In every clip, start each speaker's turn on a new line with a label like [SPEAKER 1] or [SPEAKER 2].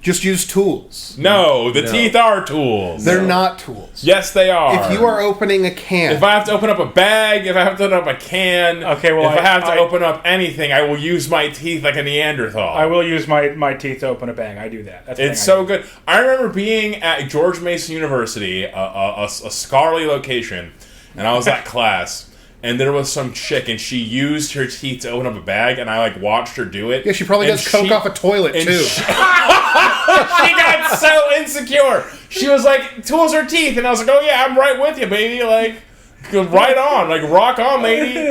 [SPEAKER 1] Just use tools.
[SPEAKER 2] No, the teeth are tools.
[SPEAKER 1] They're not tools.
[SPEAKER 2] Yes, they are.
[SPEAKER 1] If you are opening a can...
[SPEAKER 2] If I have to open up a bag, if I have to open up a can, if I have to open up anything, I will use my teeth like a Neanderthal.
[SPEAKER 3] I will use my teeth to open a bag. I do that.
[SPEAKER 2] It's so good. I remember being at George Mason University, a scholarly location, and I was at class... And there was some chick, and she used her teeth to open up a bag, and I, watched her do it.
[SPEAKER 1] Yeah, she probably does coke off a toilet, too.
[SPEAKER 2] She got so insecure. She was like, tools her teeth, and I was like, oh, yeah, I'm right with you, baby. Right on. Rock on, lady.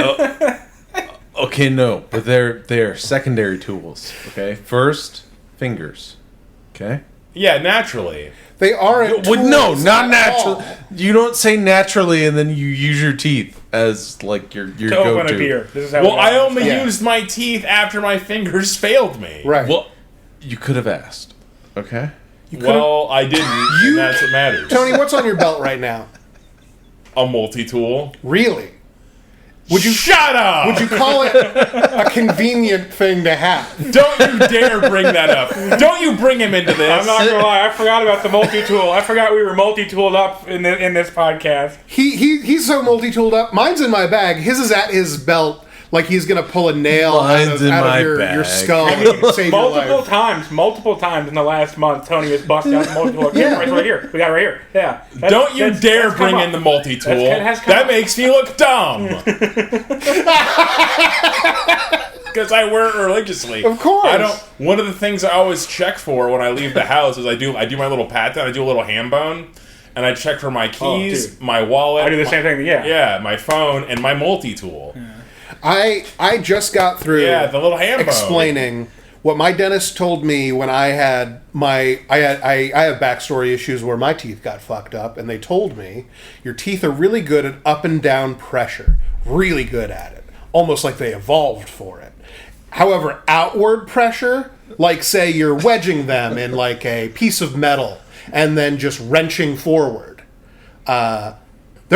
[SPEAKER 4] Okay, no. But they're secondary tools, okay? First, fingers, okay?
[SPEAKER 2] Yeah, naturally.
[SPEAKER 1] They aren't tools
[SPEAKER 4] no, not naturally.
[SPEAKER 1] all.
[SPEAKER 4] You don't say naturally and then you use your teeth as your
[SPEAKER 3] to
[SPEAKER 4] go-to.
[SPEAKER 3] open a beer. This is how
[SPEAKER 2] I only used my teeth after my fingers failed me.
[SPEAKER 1] Right.
[SPEAKER 4] Well, you could have asked, okay?
[SPEAKER 2] I didn't, and that's what matters.
[SPEAKER 1] Tony, what's on your belt right now?
[SPEAKER 2] A multi-tool.
[SPEAKER 1] Really?
[SPEAKER 2] Shut up!
[SPEAKER 1] Would you call it a convenient thing to have?
[SPEAKER 2] Don't you dare bring that up. Don't you bring him into this.
[SPEAKER 3] I'm not gonna lie, I forgot about the multi-tool. I forgot we were multi-tooled up in this podcast.
[SPEAKER 1] He's so multi-tooled up. Mine's in my bag. His is at his belt, like he's gonna pull a nail out of your skull. And save your life.
[SPEAKER 3] Multiple times in the last month, Tony has busted out the multi-tool.
[SPEAKER 1] Yeah.
[SPEAKER 3] Right here. We got it right here. Yeah.
[SPEAKER 2] Don't you dare bring in the multi-tool. That makes me look dumb. Because I wear it religiously.
[SPEAKER 1] Of course.
[SPEAKER 2] One of the things I always check for when I leave the house is I do my little pat down. I do a little ham bone. And I check for my keys, my wallet.
[SPEAKER 3] I do the same thing. Yeah.
[SPEAKER 2] Yeah, my phone, and my multi-tool. Yeah.
[SPEAKER 1] I just got through
[SPEAKER 2] the little ham
[SPEAKER 1] explaining what my dentist told me when I had I have backstory issues where my teeth got fucked up, and they told me your teeth are really good at up and down pressure, really good at it, almost like they evolved for it. However, outward pressure, like say you're wedging them in like a piece of metal and then just wrenching forward, they're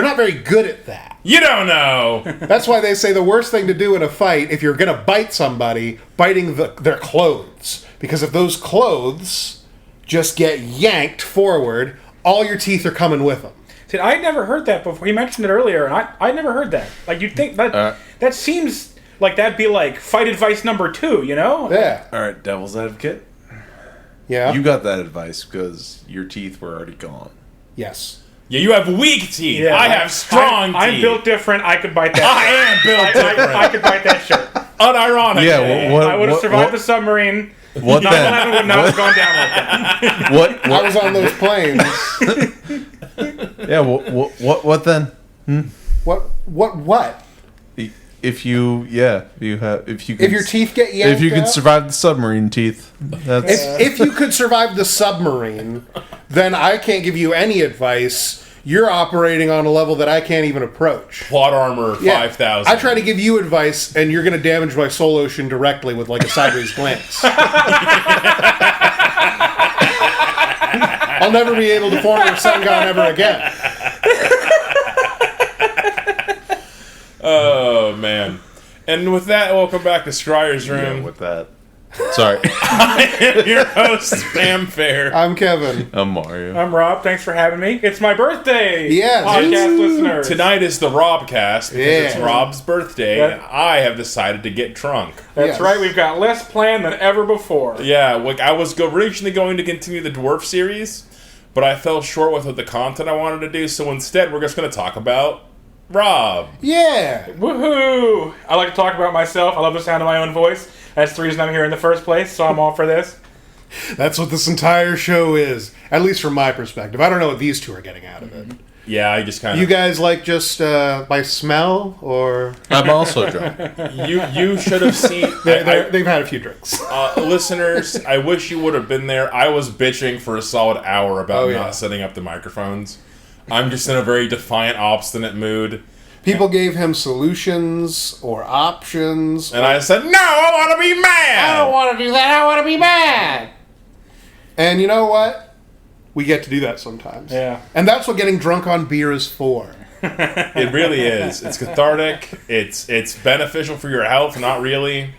[SPEAKER 1] not very good at that.
[SPEAKER 2] You don't know.
[SPEAKER 1] That's why they say the worst thing to do in a fight, if you're going to bite somebody, biting their clothes. Because if those clothes just get yanked forward, all your teeth are coming with them.
[SPEAKER 3] See, I never heard that before. He mentioned it earlier, and I never heard that. You'd think that seems like that'd be like fight advice number 2, you know?
[SPEAKER 1] Yeah.
[SPEAKER 4] All right, devil's advocate.
[SPEAKER 1] Yeah.
[SPEAKER 4] You got that advice because your teeth were already gone.
[SPEAKER 1] Yes.
[SPEAKER 2] Yeah, you have weak teeth. Yeah, I have strong teeth.
[SPEAKER 3] I'm built different. I could bite that.
[SPEAKER 2] I am built different.
[SPEAKER 3] I could bite that shirt.
[SPEAKER 2] Unironically.
[SPEAKER 4] Yeah,
[SPEAKER 3] I would have survived the submarine.
[SPEAKER 4] What then?
[SPEAKER 3] 9/11 would not have gone down like that.
[SPEAKER 4] What?
[SPEAKER 1] I was on those planes.
[SPEAKER 4] Yeah. What then?
[SPEAKER 1] What?
[SPEAKER 4] If your
[SPEAKER 1] teeth get yanked
[SPEAKER 4] if you could
[SPEAKER 1] out?
[SPEAKER 4] survive the submarine teeth, that's
[SPEAKER 1] If you could survive the submarine, then I can't give you any advice. You're operating on a level that I can't even approach.
[SPEAKER 2] Plot armor 5,000.
[SPEAKER 1] I try to give you advice, and you're going to damage my soul ocean directly with like a sideways glance. I'll never be able to form a Sengon ever again.
[SPEAKER 2] Oh, man. And with that, welcome back to Scryer's Room.
[SPEAKER 4] with that. Sorry.
[SPEAKER 2] I am your host, Famfare.
[SPEAKER 1] I'm Kevin.
[SPEAKER 4] I'm Mario.
[SPEAKER 3] I'm Rob. Thanks for having me. It's my birthday.
[SPEAKER 1] Yes.
[SPEAKER 3] Podcast listeners.
[SPEAKER 2] Tonight is the Robcast because it's Rob's birthday,
[SPEAKER 3] That-
[SPEAKER 2] and I have decided to get drunk.
[SPEAKER 3] That's right. We've got less planned than ever before.
[SPEAKER 2] Yeah, I was originally going to continue the Dwarf series, but I fell short with the content I wanted to do, so instead we're just going to talk about Rob.
[SPEAKER 1] Yeah.
[SPEAKER 3] Woohoo! I like to talk about myself. I love the sound of my own voice. That's the reason I'm here in the first place, so I'm all for this.
[SPEAKER 1] That's what this entire show is, at least from my perspective. I don't know what these two are getting out of it.
[SPEAKER 2] Yeah, I just kind of...
[SPEAKER 1] You guys like just by smell, or...
[SPEAKER 4] I'm also drunk.
[SPEAKER 2] You should have seen...
[SPEAKER 1] They've had a few drinks.
[SPEAKER 2] Listeners, I wish you would have been there. I was bitching for a solid hour about not setting up the microphones. I'm just in a very defiant, obstinate mood.
[SPEAKER 1] People gave him solutions or options.
[SPEAKER 2] And I said, no, I want to be mad!
[SPEAKER 1] I don't want to do that, I want to be mad! And you know what? We get to do that sometimes.
[SPEAKER 3] Yeah.
[SPEAKER 1] And that's what getting drunk on beer is for.
[SPEAKER 2] It really is. It's cathartic. It's beneficial for your health, not really.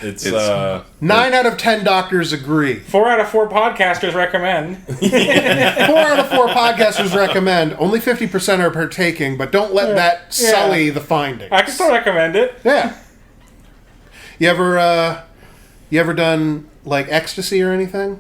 [SPEAKER 2] It's
[SPEAKER 1] 9 out of 10 doctors agree.
[SPEAKER 3] 4 out of 4 podcasters recommend.
[SPEAKER 1] 4 out of 4 podcasters recommend. Only 50% are partaking, but don't let that sully the findings.
[SPEAKER 3] I can still recommend it.
[SPEAKER 1] Yeah. You ever done like ecstasy or anything?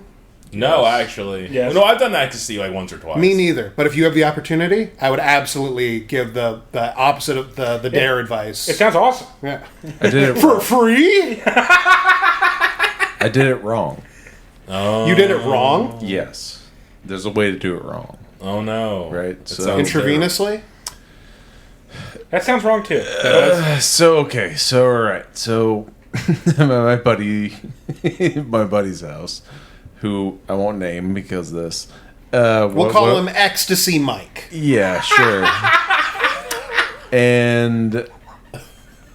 [SPEAKER 2] No, actually.
[SPEAKER 3] Yes.
[SPEAKER 2] No, I've done ecstasy like once or twice.
[SPEAKER 1] Me neither. But if you have the opportunity, I would absolutely give the opposite of the dare advice.
[SPEAKER 3] It sounds awesome.
[SPEAKER 1] Yeah.
[SPEAKER 4] I did it
[SPEAKER 1] For free?
[SPEAKER 4] I did it wrong.
[SPEAKER 2] Oh.
[SPEAKER 1] You did it wrong?
[SPEAKER 4] Yes. There's a way to do it wrong.
[SPEAKER 2] Oh no.
[SPEAKER 4] Right.
[SPEAKER 2] That
[SPEAKER 4] So
[SPEAKER 2] sounds
[SPEAKER 1] Intravenously?
[SPEAKER 3] That sounds wrong too.
[SPEAKER 4] So all right. So my buddy's house, who I won't name because of this.
[SPEAKER 1] We'll call him Ecstasy Mike.
[SPEAKER 4] Yeah, sure. And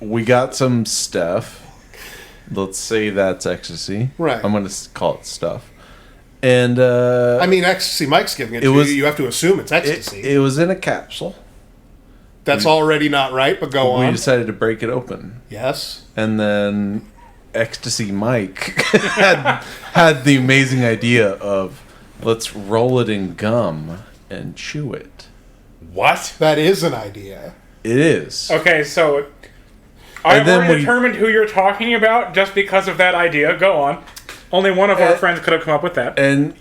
[SPEAKER 4] we got some stuff. Let's say that's ecstasy.
[SPEAKER 1] Right.
[SPEAKER 4] I'm going to call it stuff. And
[SPEAKER 1] I mean, Ecstasy Mike's giving it to you. You have to assume it's ecstasy.
[SPEAKER 4] it was in a capsule.
[SPEAKER 1] That's already not right, but go
[SPEAKER 4] We
[SPEAKER 1] on.
[SPEAKER 4] decided to break it open.
[SPEAKER 1] Yes.
[SPEAKER 4] And then Ecstasy Mike had the amazing idea of let's roll it in gum and chew it.
[SPEAKER 2] What?
[SPEAKER 1] That is an idea.
[SPEAKER 4] It is.
[SPEAKER 3] Okay, so I've
[SPEAKER 4] then
[SPEAKER 3] already
[SPEAKER 4] we-
[SPEAKER 3] determined who you're talking about just because of that idea. Go on. Only one of our friends could have come up with that.
[SPEAKER 4] And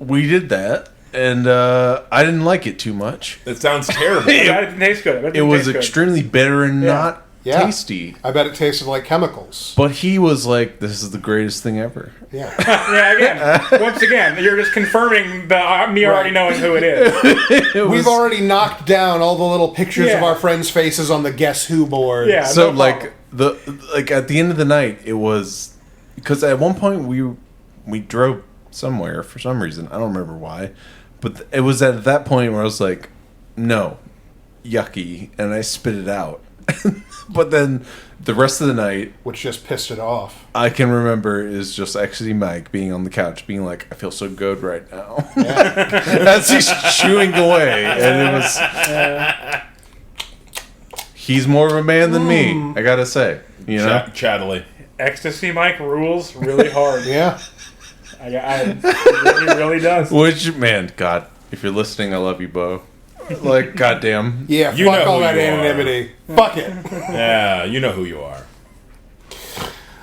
[SPEAKER 4] we did that, and I didn't like it too much.
[SPEAKER 2] That sounds terrible.
[SPEAKER 3] That didn't taste good.
[SPEAKER 4] It was extremely bitter and not
[SPEAKER 1] Yeah.
[SPEAKER 4] tasty.
[SPEAKER 1] I bet it tasted like chemicals.
[SPEAKER 4] But he was like, "This is the greatest thing ever."
[SPEAKER 1] Yeah.
[SPEAKER 3] Yeah, again, once again, you're just confirming me already knowing who it is.
[SPEAKER 1] We've already knocked down all the little pictures of our friends' faces on the Guess Who board.
[SPEAKER 3] Yeah.
[SPEAKER 4] So
[SPEAKER 3] no
[SPEAKER 4] like at the end of the night, it was because at one point we drove somewhere for some reason. I don't remember why, but it was at that point where I was like, "No, yucky," and I spit it out. But then the rest of the night,
[SPEAKER 1] Which just pissed it off.
[SPEAKER 4] I can remember is just Ecstasy Mike being on the couch, being like, "I feel so good right now," as he's chewing away, and it was. He's more of a man than me, I gotta say. You know,
[SPEAKER 2] Chattily.
[SPEAKER 3] Ecstasy Mike rules really hard.
[SPEAKER 1] Yeah.
[SPEAKER 3] He really does.
[SPEAKER 4] which man, God, if you're listening, I love you, Bo. Like, goddamn.
[SPEAKER 1] Yeah,
[SPEAKER 2] You
[SPEAKER 1] fuck
[SPEAKER 2] know
[SPEAKER 1] all
[SPEAKER 2] who
[SPEAKER 1] that
[SPEAKER 2] you are.
[SPEAKER 1] anonymity. Fuck it.
[SPEAKER 2] Yeah, you know who you are.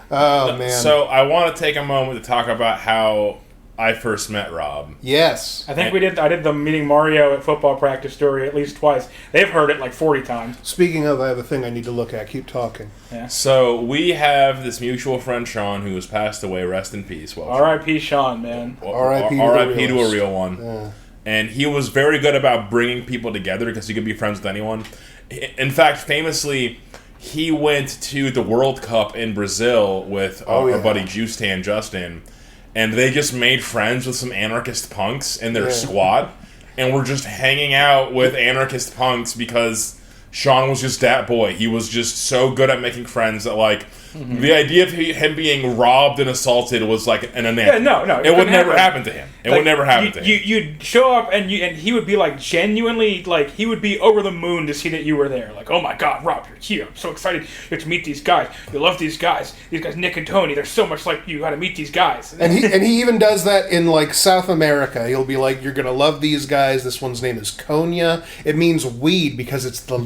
[SPEAKER 1] Oh, man.
[SPEAKER 2] So I want to take a moment to talk about how I first met Rob.
[SPEAKER 1] Yes.
[SPEAKER 3] I think I did the meeting Mario at football practice story at least twice. They've heard it like 40 times.
[SPEAKER 1] Speaking of, I have a thing I need to look at. Keep talking.
[SPEAKER 2] So we have this mutual friend, Sean, who has passed away. Rest in peace. Well,
[SPEAKER 3] R.I.P. Sean, man.
[SPEAKER 1] R.I.P. to the
[SPEAKER 2] R.I.P. to a
[SPEAKER 1] realist.
[SPEAKER 2] real one.
[SPEAKER 1] Yeah.
[SPEAKER 2] And he was very good about bringing people together because he could be friends with anyone. In fact, famously, he went to the World Cup in Brazil with our buddy Juice Tan Justin, and they just made friends with some anarchist punks in their squad, and were just hanging out with anarchist punks because Sean was just that boy. He was just so good at making friends that, like, the idea of him being robbed and assaulted was like an anathema.
[SPEAKER 3] Yeah, no,
[SPEAKER 2] it would never happen to him. It would never happen to him.
[SPEAKER 3] You'd show up and he would be like genuinely like he would be over the moon to see that you were there. Like, oh my God, Rob, you're here! I'm so excited. You have to meet these guys. You love these guys. These guys, Nick and Tony. They're so much like you. Got to meet these guys.
[SPEAKER 1] And he even does that in like South America. He'll be like, "You're gonna love these guys. This one's name is Konya. It means weed because it's the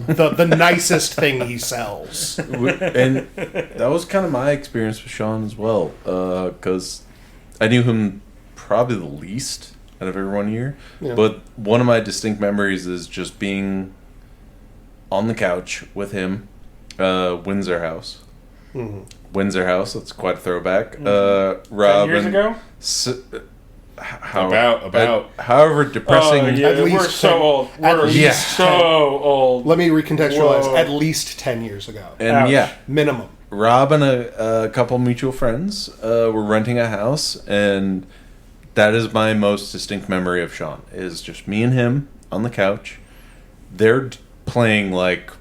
[SPEAKER 1] nicest thing he sells."
[SPEAKER 4] And that was kind of my experience with Sean as well, because I knew him probably the least out of everyone here.
[SPEAKER 1] Yeah.
[SPEAKER 4] But one of my distinct memories is just being on the couch with him, Windsor House.
[SPEAKER 1] Mm-hmm.
[SPEAKER 4] Windsor House, that's quite a throwback. Rob
[SPEAKER 3] 10 years ago?
[SPEAKER 4] However depressing.
[SPEAKER 3] Oh, yeah,
[SPEAKER 1] At least
[SPEAKER 3] we're so old.
[SPEAKER 1] at
[SPEAKER 3] We're
[SPEAKER 1] least
[SPEAKER 3] so old.
[SPEAKER 1] Let me recontextualize.
[SPEAKER 3] Whoa.
[SPEAKER 1] At least 10 years ago.
[SPEAKER 4] And
[SPEAKER 3] Ouch.
[SPEAKER 4] yeah,
[SPEAKER 1] Minimum.
[SPEAKER 4] Rob and a couple mutual friends were renting a house, and that is my most distinct memory of Sean, is just me and him on the couch. They're playing like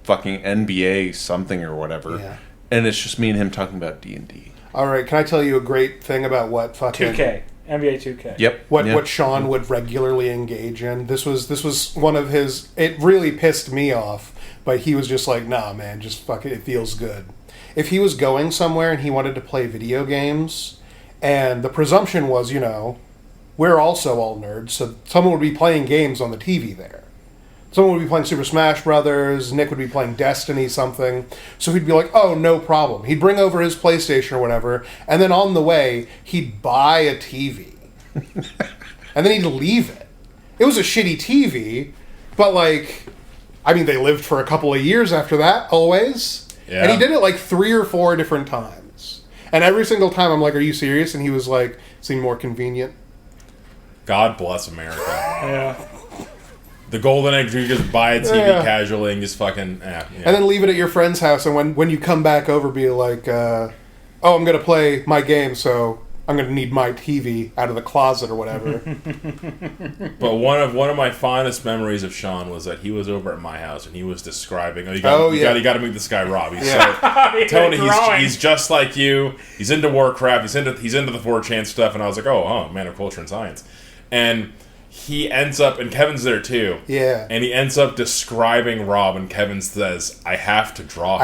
[SPEAKER 4] fucking NBA something or whatever,
[SPEAKER 1] Yeah.
[SPEAKER 4] and it's just me and him talking about D&D.
[SPEAKER 1] All right, can I tell you a great thing about what fucking
[SPEAKER 3] 2K. NBA 2K.
[SPEAKER 4] Yep.
[SPEAKER 1] what Sean would regularly engage in? This was one of his. It really pissed me off, but he was just like, "Nah, man, just fuck it. It feels good." if he was going somewhere and he wanted to play video games, and the presumption was, we're also all nerds, so someone would be playing games on the TV there. Someone would be playing Super Smash Brothers, Nick would be playing Destiny something, so he'd be like, oh, no problem. He'd bring over his PlayStation or whatever, and then on the way, he'd buy a TV. And then he'd leave it. It was a shitty TV, but they lived for a couple of years after that, always. Yeah. And he did it 3 or 4 different times. And every single time I'm like, are you serious? And he was like, seemed more convenient.
[SPEAKER 2] God bless America.
[SPEAKER 3] Yeah.
[SPEAKER 2] The golden age, you just buy a TV casually and just fucking... Yeah.
[SPEAKER 1] And then leave it at your friend's house, and when you come back over, be like, oh, I'm going to play my game, so I'm going to need my TV out of the closet or whatever.
[SPEAKER 2] But one of my fondest memories of Sean was that he was over at my house and he was describing. You got to meet this guy Rob. He's Tony. He's just like you. He's into Warcraft. He's into the 4chan stuff. And I was like, oh, man of culture and science. And he ends up, and Kevin's there too.
[SPEAKER 1] Yeah.
[SPEAKER 2] And he ends up describing Rob, and Kevin says, I have to draw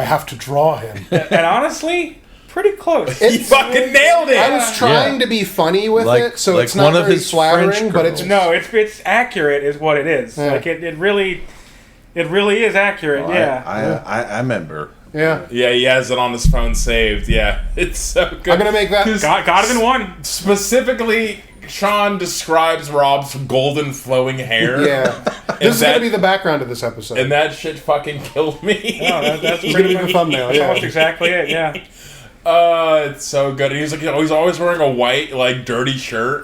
[SPEAKER 2] him.
[SPEAKER 3] And honestly, pretty close.
[SPEAKER 2] He fucking nailed it.
[SPEAKER 1] I was trying to be funny with it, so it's not very flattering, but it's
[SPEAKER 3] accurate is what it is.
[SPEAKER 1] Yeah.
[SPEAKER 3] It really is accurate.
[SPEAKER 4] Well, I remember.
[SPEAKER 1] Yeah.
[SPEAKER 2] Yeah, he has it on his phone saved. Yeah, it's so good.
[SPEAKER 1] I'm gonna make that.
[SPEAKER 3] Got it in one.
[SPEAKER 2] Specifically, Sean describes Rob's golden flowing hair.
[SPEAKER 1] Yeah. This is going to be the background of this episode.
[SPEAKER 2] And that shit fucking killed me.
[SPEAKER 3] Oh, that's
[SPEAKER 1] going to be the thumbnail.
[SPEAKER 3] That's almost exactly it, yeah.
[SPEAKER 2] It's so good. And he's like, he's always wearing a white, dirty shirt.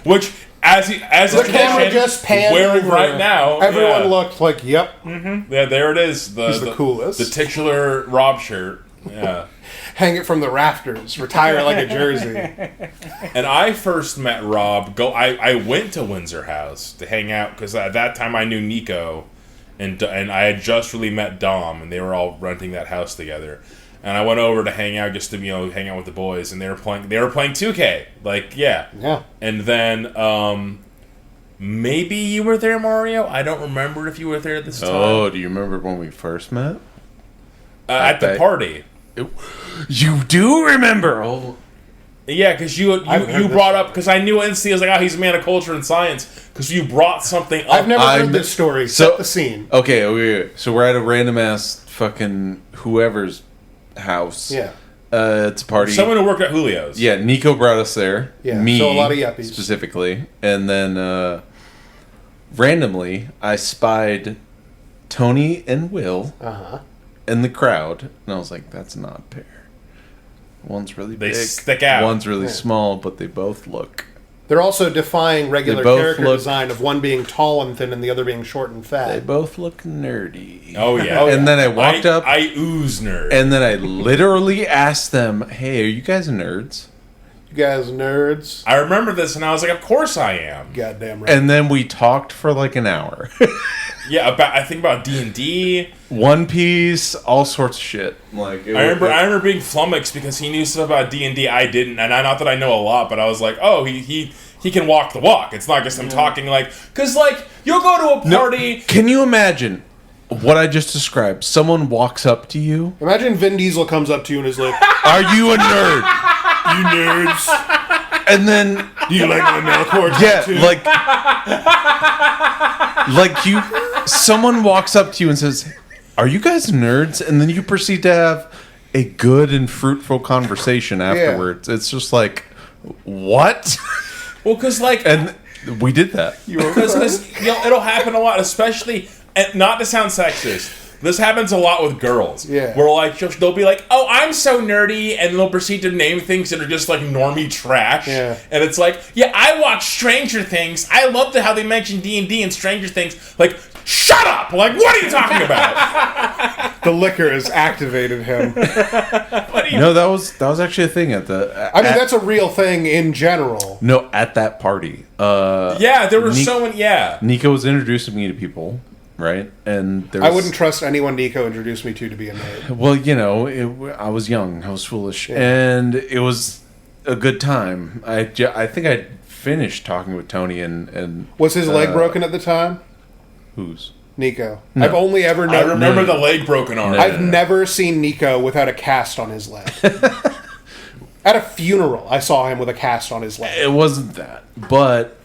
[SPEAKER 2] Which, as the
[SPEAKER 1] camera just panned
[SPEAKER 2] wearing
[SPEAKER 1] over.
[SPEAKER 2] Right now.
[SPEAKER 1] Everyone looked like, yep.
[SPEAKER 2] Mm-hmm. Yeah, there it is.
[SPEAKER 1] He's the coolest.
[SPEAKER 2] The titular Rob shirt. Yeah.
[SPEAKER 1] Hang it from the rafters. Retire like a jersey.
[SPEAKER 2] And I first met Rob. I went to Windsor House to hang out because at that time I knew Nico, and I had just really met Dom, and they were all renting that house together. And I went over to hang out just to hang out with the boys, and they were playing 2K.
[SPEAKER 1] Yeah.
[SPEAKER 2] And then maybe you were there, Mario. I don't remember if you were there this time.
[SPEAKER 4] Oh, do you remember when we first met?
[SPEAKER 2] At the party.
[SPEAKER 4] You do remember? Oh,
[SPEAKER 2] yeah, because you brought up, because I knew instantly. I was like, he's a man of culture and science, because you brought something up.
[SPEAKER 1] I've never heard this story. Set the scene.
[SPEAKER 4] Okay, so we're at a random ass fucking whoever's house.
[SPEAKER 1] Yeah.
[SPEAKER 4] It's a party.
[SPEAKER 2] Someone who worked at Julio's.
[SPEAKER 4] Yeah, Nico brought us there.
[SPEAKER 1] Yeah,
[SPEAKER 4] me,
[SPEAKER 1] so a lot of yuppies.
[SPEAKER 4] Specifically. And then randomly, I spied Tony and Will in the crowd. And I was like, that's not a pair. One's really big.
[SPEAKER 2] They stick out.
[SPEAKER 4] One's really small, but they both look...
[SPEAKER 1] They're also defying regular character design of one being tall and thin and the other being short and fat.
[SPEAKER 4] They both look nerdy.
[SPEAKER 2] Oh, yeah.
[SPEAKER 4] And then I walked up...
[SPEAKER 2] I ooze nerd.
[SPEAKER 4] And then I literally asked them, hey, are you guys nerds?
[SPEAKER 1] You guys nerds?
[SPEAKER 2] I remember this, and I was like, of course I am.
[SPEAKER 1] Goddamn right.
[SPEAKER 4] And then we talked for an hour.
[SPEAKER 2] Yeah, I think about D&D,
[SPEAKER 4] One Piece, all sorts of shit.
[SPEAKER 2] I remember being flummoxed because he knew stuff about D&D I didn't, and not that I know a lot, but I was like, oh, he can walk the walk. It's not just him talking because you'll go to a party.
[SPEAKER 4] No, can you imagine what I just described? Someone walks up to you.
[SPEAKER 1] Imagine Vin Diesel comes up to you and is like,
[SPEAKER 4] "Are you a nerd?
[SPEAKER 1] You nerds."
[SPEAKER 4] And then
[SPEAKER 1] do you like my Malcord?
[SPEAKER 4] Yeah, someone walks up to you and says, "Are you guys nerds?" And then you proceed to have a good and fruitful conversation afterwards. Yeah. It's just like, what?
[SPEAKER 2] Well, because
[SPEAKER 4] and we did that.
[SPEAKER 2] Because it'll happen a lot, especially, and not to sound sexist. This happens a lot with girls.
[SPEAKER 1] Yeah.
[SPEAKER 2] Where they'll be like, "Oh, I'm so nerdy," and they'll proceed to name things that are just normie trash.
[SPEAKER 1] Yeah.
[SPEAKER 2] And it's like, yeah, I watch Stranger Things. I love how they mention D&D and Stranger Things. Shut up! What are you talking about?
[SPEAKER 1] The liquor has activated him.
[SPEAKER 4] No, that was actually a thing at the.
[SPEAKER 1] That's a real thing in general.
[SPEAKER 4] No, at that party.
[SPEAKER 2] Yeah, there were so many. Yeah,
[SPEAKER 4] Nico was introducing me to people. Right, and
[SPEAKER 1] I wouldn't trust anyone Nico introduced me to be a nerd.
[SPEAKER 4] Well, I was young, I was foolish, and it was a good time. I think I finished talking with Tony and
[SPEAKER 1] was his leg broken at the time?
[SPEAKER 4] Whose?
[SPEAKER 1] Nico. I've only ever
[SPEAKER 2] I
[SPEAKER 1] known.
[SPEAKER 2] remember the leg broken arm.
[SPEAKER 1] I've never seen Nico without a cast on his leg. At a funeral, I saw him with a cast on his leg.
[SPEAKER 4] It wasn't that, but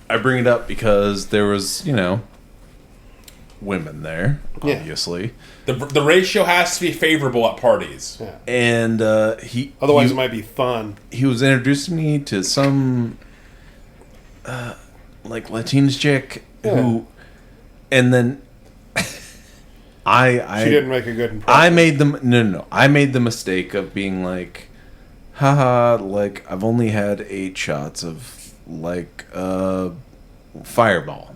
[SPEAKER 4] I bring it up because there was, women there, obviously.
[SPEAKER 2] The ratio has to be favorable at parties.
[SPEAKER 1] Yeah.
[SPEAKER 4] And
[SPEAKER 1] Otherwise, it might be fun.
[SPEAKER 4] He was introducing me to some Latinx chick who, and then I
[SPEAKER 1] She didn't make a good impression.
[SPEAKER 4] I made the mistake of being like, haha, I've only had 8 shots of Fireball.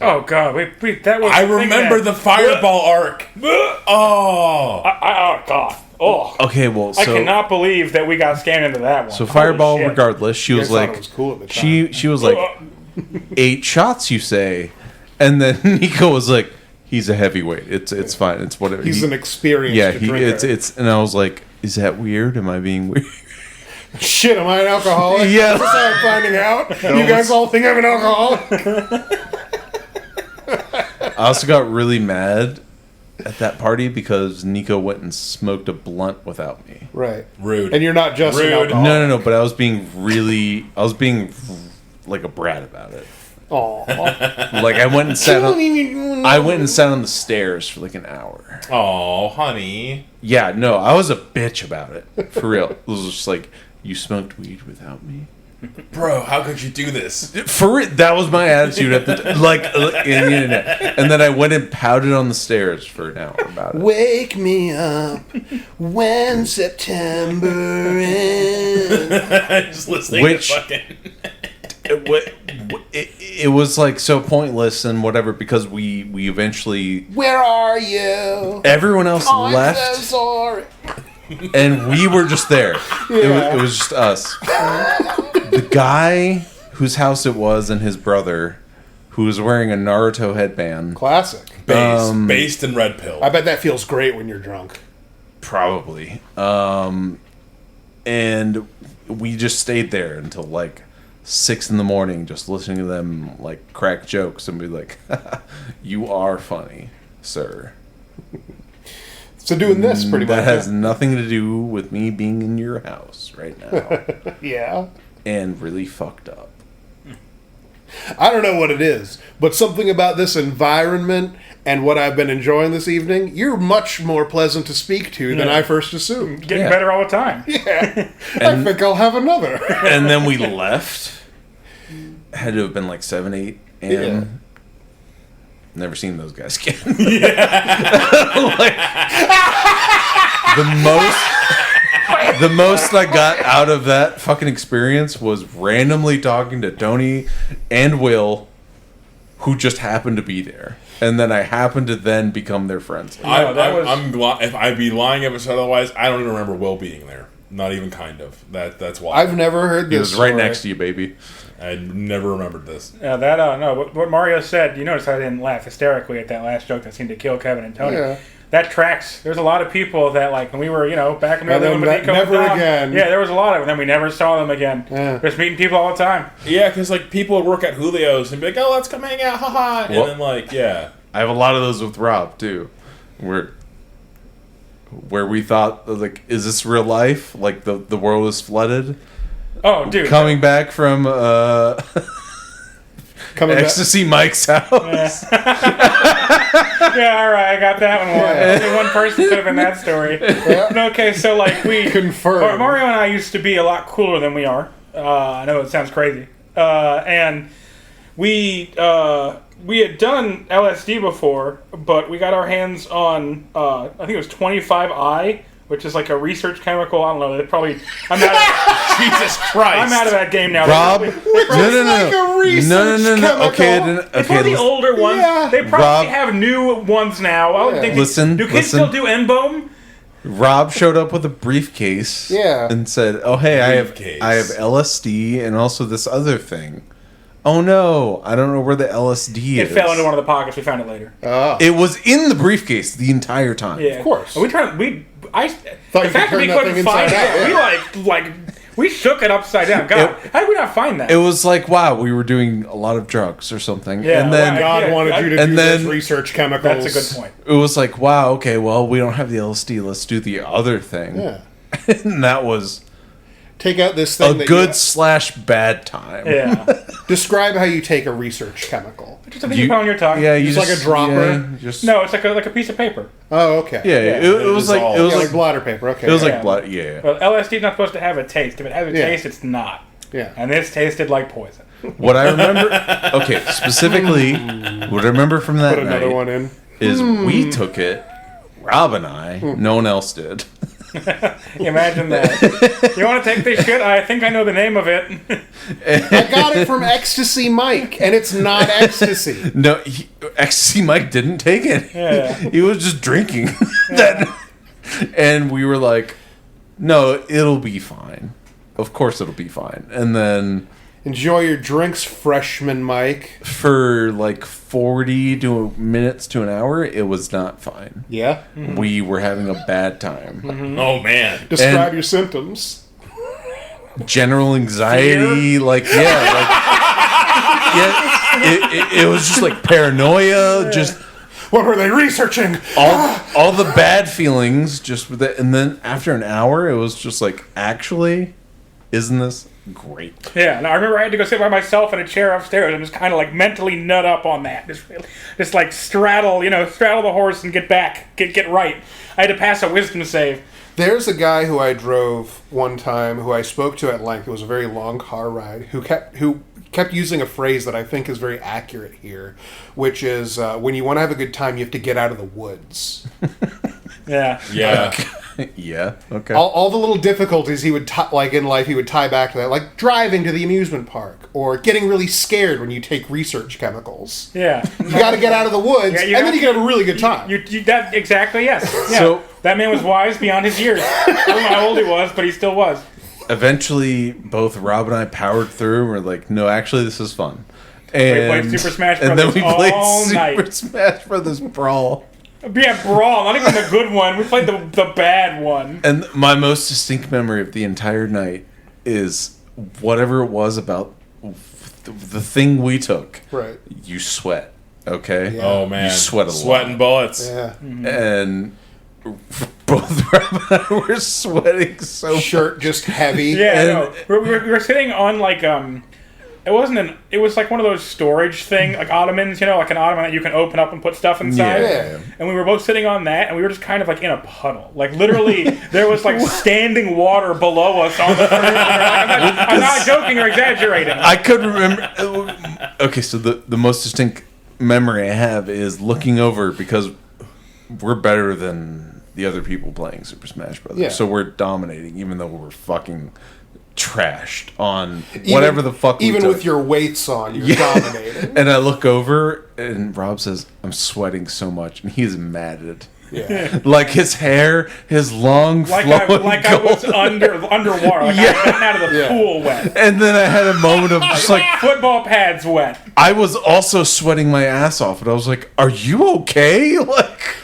[SPEAKER 3] Oh God, wait, that was.
[SPEAKER 2] I remember the Fireball arc. Oh.
[SPEAKER 3] Oh God. Oh.
[SPEAKER 4] Okay, well, so
[SPEAKER 3] I cannot believe that we got scammed into that one.
[SPEAKER 4] so Fireball,
[SPEAKER 3] Holy shit.
[SPEAKER 4] regardless, she
[SPEAKER 1] You
[SPEAKER 4] was
[SPEAKER 1] guys thought
[SPEAKER 4] like,
[SPEAKER 1] it was cool at the time.
[SPEAKER 4] she was like, 8 shots, you say, and then Nico was like, he's a heavyweight. It's fine. It's whatever.
[SPEAKER 1] He's an experienced drinker.
[SPEAKER 4] it's, and I was like, is that weird? Am I being weird?
[SPEAKER 1] Shit, am I an alcoholic?
[SPEAKER 4] Yeah.
[SPEAKER 1] Is this how I'm finding out? You guys all think I'm an alcoholic?
[SPEAKER 4] I also got really mad at that party because Nico went and smoked a blunt without me.
[SPEAKER 1] Right.
[SPEAKER 2] Rude.
[SPEAKER 1] And you're not just an
[SPEAKER 2] Rude.
[SPEAKER 1] alcoholic.
[SPEAKER 4] No, but I was being like a brat about it.
[SPEAKER 1] Aw.
[SPEAKER 4] Like I went and sat on the stairs for like an hour.
[SPEAKER 2] Oh, honey.
[SPEAKER 4] Yeah, no, I was a bitch about it. For real. It was just like, you smoked weed without me?
[SPEAKER 2] Bro, how could you do this?
[SPEAKER 4] For it, that was my attitude at the and then I went and pouted on the stairs for an hour about it.
[SPEAKER 1] Wake me up when September ends.
[SPEAKER 2] Just listening
[SPEAKER 4] Which-
[SPEAKER 2] to fucking...
[SPEAKER 4] It was like so pointless and whatever because we eventually
[SPEAKER 1] Where are you?
[SPEAKER 4] everyone else
[SPEAKER 1] I'm
[SPEAKER 4] left
[SPEAKER 1] so sorry.
[SPEAKER 4] and we were just there. It was just us. The guy whose house it was and his brother, who was wearing a Naruto headband,
[SPEAKER 1] Classic.
[SPEAKER 2] Based in Red Pill.
[SPEAKER 1] I bet that feels great when you're drunk.
[SPEAKER 4] probably. And we just stayed there until 6 a.m, just listening to them crack jokes and be like, "You are funny, sir."
[SPEAKER 1] So doing this pretty much.
[SPEAKER 4] That has nothing to do with me being in your house right now.
[SPEAKER 1] Yeah.
[SPEAKER 4] And really fucked up.
[SPEAKER 1] I don't know what it is, but something about this environment and what I've been enjoying this evening, you're much more pleasant to speak to than I first assumed.
[SPEAKER 3] Getting better all the time.
[SPEAKER 1] Yeah. I think I'll have another.
[SPEAKER 4] And then we left. Had to have been 7, 8 a.m.
[SPEAKER 1] Yeah.
[SPEAKER 4] Never seen those guys again. The most I got out of that fucking experience was randomly talking to Tony and Will, who just happened to be there, and then I happened to then become their friends.
[SPEAKER 2] If I'd be lying if it's otherwise, I don't even remember Will being there. Not even kind of. That's why.
[SPEAKER 1] I've never heard this.
[SPEAKER 4] He was right
[SPEAKER 1] story.
[SPEAKER 4] next to you, baby.
[SPEAKER 2] I never remembered this.
[SPEAKER 3] What Mario said, you notice I didn't laugh hysterically at that last joke that seemed to kill Kevin and Tony.
[SPEAKER 1] Yeah.
[SPEAKER 3] That tracks. There's a lot of people that, when we were, back in the
[SPEAKER 1] And then
[SPEAKER 3] with Nico
[SPEAKER 1] never
[SPEAKER 3] and Dom,
[SPEAKER 1] again.
[SPEAKER 3] Yeah, there was a lot of them. Then we never saw them again.
[SPEAKER 1] Yeah.
[SPEAKER 3] Just meeting people all the time.
[SPEAKER 2] Yeah, because people would work at Julio's and be like, "Oh, let's come hang out, haha," and then yeah.
[SPEAKER 4] I have a lot of those with Rob too, where we thought is this real life? The world is flooded.
[SPEAKER 3] Oh, dude.
[SPEAKER 4] Coming back from Ecstasy Mike's house.
[SPEAKER 3] Yeah, all right, I got that one. Only one person could have been that story.
[SPEAKER 1] Yeah.
[SPEAKER 3] Okay, so we
[SPEAKER 1] Confirmed.
[SPEAKER 3] Mario and I used to be a lot cooler than we are. I know it sounds crazy, and we had done LSD before, but we got our hands on I think it was 25I, which is a research chemical. I don't know. I'm out of
[SPEAKER 2] Jesus Christ!
[SPEAKER 3] I'm out of that game now.
[SPEAKER 4] Rob,
[SPEAKER 1] Like a research chemical.
[SPEAKER 3] It's one of the older ones.
[SPEAKER 1] Yeah.
[SPEAKER 3] They probably
[SPEAKER 4] Rob,
[SPEAKER 3] have new ones now. I don't think. Do kids still do N-Bohm?
[SPEAKER 4] Rob showed up with a briefcase.
[SPEAKER 1] Yeah.
[SPEAKER 4] And said, "Oh hey, I have LSD and also this other thing." Oh no, I don't know where the LSD is.
[SPEAKER 3] It fell into one of the pockets. We found it later.
[SPEAKER 4] It was in the briefcase the entire time.
[SPEAKER 3] Yeah,
[SPEAKER 1] Of course.
[SPEAKER 3] The
[SPEAKER 1] you
[SPEAKER 3] fact that
[SPEAKER 1] could
[SPEAKER 3] we
[SPEAKER 1] turn that
[SPEAKER 3] couldn't
[SPEAKER 1] thing
[SPEAKER 3] find
[SPEAKER 1] inside
[SPEAKER 3] it,
[SPEAKER 1] out,
[SPEAKER 3] we We shook it upside down. God, how did we not find that?
[SPEAKER 4] It was like, wow, we were doing a lot of drugs or something.
[SPEAKER 3] Yeah,
[SPEAKER 4] and then
[SPEAKER 3] wow.
[SPEAKER 1] God wanted you to do
[SPEAKER 4] and
[SPEAKER 1] those
[SPEAKER 4] then-
[SPEAKER 1] research chemicals.
[SPEAKER 3] That's a good point.
[SPEAKER 4] it was like, wow, okay, well, we don't have the LSD. Let's do the other thing.
[SPEAKER 1] Yeah.
[SPEAKER 4] And that was
[SPEAKER 1] Take out this thing.
[SPEAKER 4] a
[SPEAKER 1] that
[SPEAKER 4] good
[SPEAKER 1] you,
[SPEAKER 4] / bad time.
[SPEAKER 3] Yeah.
[SPEAKER 1] describe how you take a research chemical.
[SPEAKER 3] Just a thing you put on your tongue.
[SPEAKER 4] Yeah, you
[SPEAKER 1] Just like a dropper?
[SPEAKER 4] yeah, just,
[SPEAKER 3] No, it's like a piece of paper.
[SPEAKER 1] Oh, okay.
[SPEAKER 4] Yeah,
[SPEAKER 3] Yeah,
[SPEAKER 4] it was like
[SPEAKER 2] dissolves.
[SPEAKER 4] it was
[SPEAKER 1] Yeah,
[SPEAKER 4] like
[SPEAKER 1] like blotter paper. Okay.
[SPEAKER 4] it was
[SPEAKER 3] Yeah.
[SPEAKER 4] like blood. Yeah.
[SPEAKER 3] Well, LSD is not supposed to have a taste. If it has a
[SPEAKER 1] Yeah.
[SPEAKER 3] taste, it's not.
[SPEAKER 1] Yeah.
[SPEAKER 3] And this tasted like poison.
[SPEAKER 4] What I remember, okay, specifically, what I remember from that
[SPEAKER 1] Put another
[SPEAKER 4] night
[SPEAKER 1] one in.
[SPEAKER 4] is we took it. Rob and I. No one else did.
[SPEAKER 3] Imagine that. You want to take this shit? I think I know the name of it.
[SPEAKER 1] I got it from Ecstasy Mike, and it's not ecstasy.
[SPEAKER 4] No, Ecstasy Mike didn't take it.
[SPEAKER 3] Yeah.
[SPEAKER 4] He was just drinking. That, and we were like, no, it'll be fine. Of course it'll be fine. And then
[SPEAKER 1] Enjoy your drinks, freshman Mike.
[SPEAKER 4] for like 40 minutes to an hour, it was not fine.
[SPEAKER 1] Yeah.
[SPEAKER 4] We were having a bad time.
[SPEAKER 2] Oh man.
[SPEAKER 1] Describe
[SPEAKER 4] And-
[SPEAKER 1] your symptoms.
[SPEAKER 4] General anxiety, like, yeah, like, yeah, it was just like paranoia, just
[SPEAKER 1] What were they researching?
[SPEAKER 4] all the bad feelings, just with it. And then after an hour, it was just like, actually, isn't this great?
[SPEAKER 3] Yeah, and I remember I had to go sit by myself in a chair upstairs and just kind of like mentally nut up on that. Just like straddle the horse and get back, get right. I had to pass a wisdom save.
[SPEAKER 1] There's a guy who I drove one time who I spoke to at length. It was a very long car ride. Who kept using a phrase that I think is very accurate here, which is when you want to have a good time, you have to get out of the woods.
[SPEAKER 3] Yeah.
[SPEAKER 2] Yeah.
[SPEAKER 4] Yeah, okay.
[SPEAKER 1] All the little difficulties he would like in life, he would tie back to that, like driving to the amusement park or getting really scared when you take research chemicals.
[SPEAKER 3] Yeah.
[SPEAKER 1] You got to get out of the woods,
[SPEAKER 3] Yeah, you
[SPEAKER 1] and then
[SPEAKER 3] have-
[SPEAKER 1] you can have a really good time.
[SPEAKER 3] You that exactly, yes. Yeah.
[SPEAKER 4] So-
[SPEAKER 3] that man was wise beyond his years. I don't know how old he was, but he still was.
[SPEAKER 4] Eventually, both Rob and I powered through. And we're like, no, actually, this is fun. And
[SPEAKER 3] played Super Smash
[SPEAKER 4] and then
[SPEAKER 3] Brothers
[SPEAKER 4] we played
[SPEAKER 3] all
[SPEAKER 4] Super
[SPEAKER 3] night.
[SPEAKER 4] Smash Brothers Brawl.
[SPEAKER 3] Yeah, Brawl, not even the good one. We played the bad one.
[SPEAKER 4] And my most distinct memory of the entire night is whatever it was about the thing we took.
[SPEAKER 1] Right.
[SPEAKER 4] You sweat, okay?
[SPEAKER 1] Yeah.
[SPEAKER 2] Oh man.
[SPEAKER 4] You sweat a lot.
[SPEAKER 2] Sweating bullets.
[SPEAKER 1] Yeah.
[SPEAKER 4] And both Rob and I were sweating so much.
[SPEAKER 1] Shirt just heavy.
[SPEAKER 3] Yeah,
[SPEAKER 4] And-
[SPEAKER 3] no. We were sitting on like it was like one of those storage thing, like ottomans, like an ottoman that you can open up and put stuff inside.
[SPEAKER 1] Yeah.
[SPEAKER 3] And we were both sitting on that, and we were just kind of like in a puddle. Like literally, there was like standing water below us on the furniture. I'm not joking or exaggerating.
[SPEAKER 4] I could remember. Okay, so the most distinct memory I have is looking over because we're better than the other people playing Super Smash Brothers.
[SPEAKER 1] Yeah.
[SPEAKER 4] So we're dominating, even though we're fucking trashed on whatever the fuck.
[SPEAKER 1] Even
[SPEAKER 4] we took.
[SPEAKER 1] with your weights on, you're dominating.
[SPEAKER 4] And I look over, and Rob says, "I'm sweating so much," and he's matted.
[SPEAKER 1] Yeah.
[SPEAKER 4] Like his hair, his long
[SPEAKER 3] Like
[SPEAKER 4] flowing
[SPEAKER 3] I was
[SPEAKER 4] gold-
[SPEAKER 3] underwater. Like I
[SPEAKER 4] Yeah.
[SPEAKER 3] had gotten out of the
[SPEAKER 1] Yeah.
[SPEAKER 3] pool wet.
[SPEAKER 4] And then I had a moment of just like
[SPEAKER 3] Football pads wet.
[SPEAKER 4] I was also sweating my ass off, and I was like, "Are you okay?"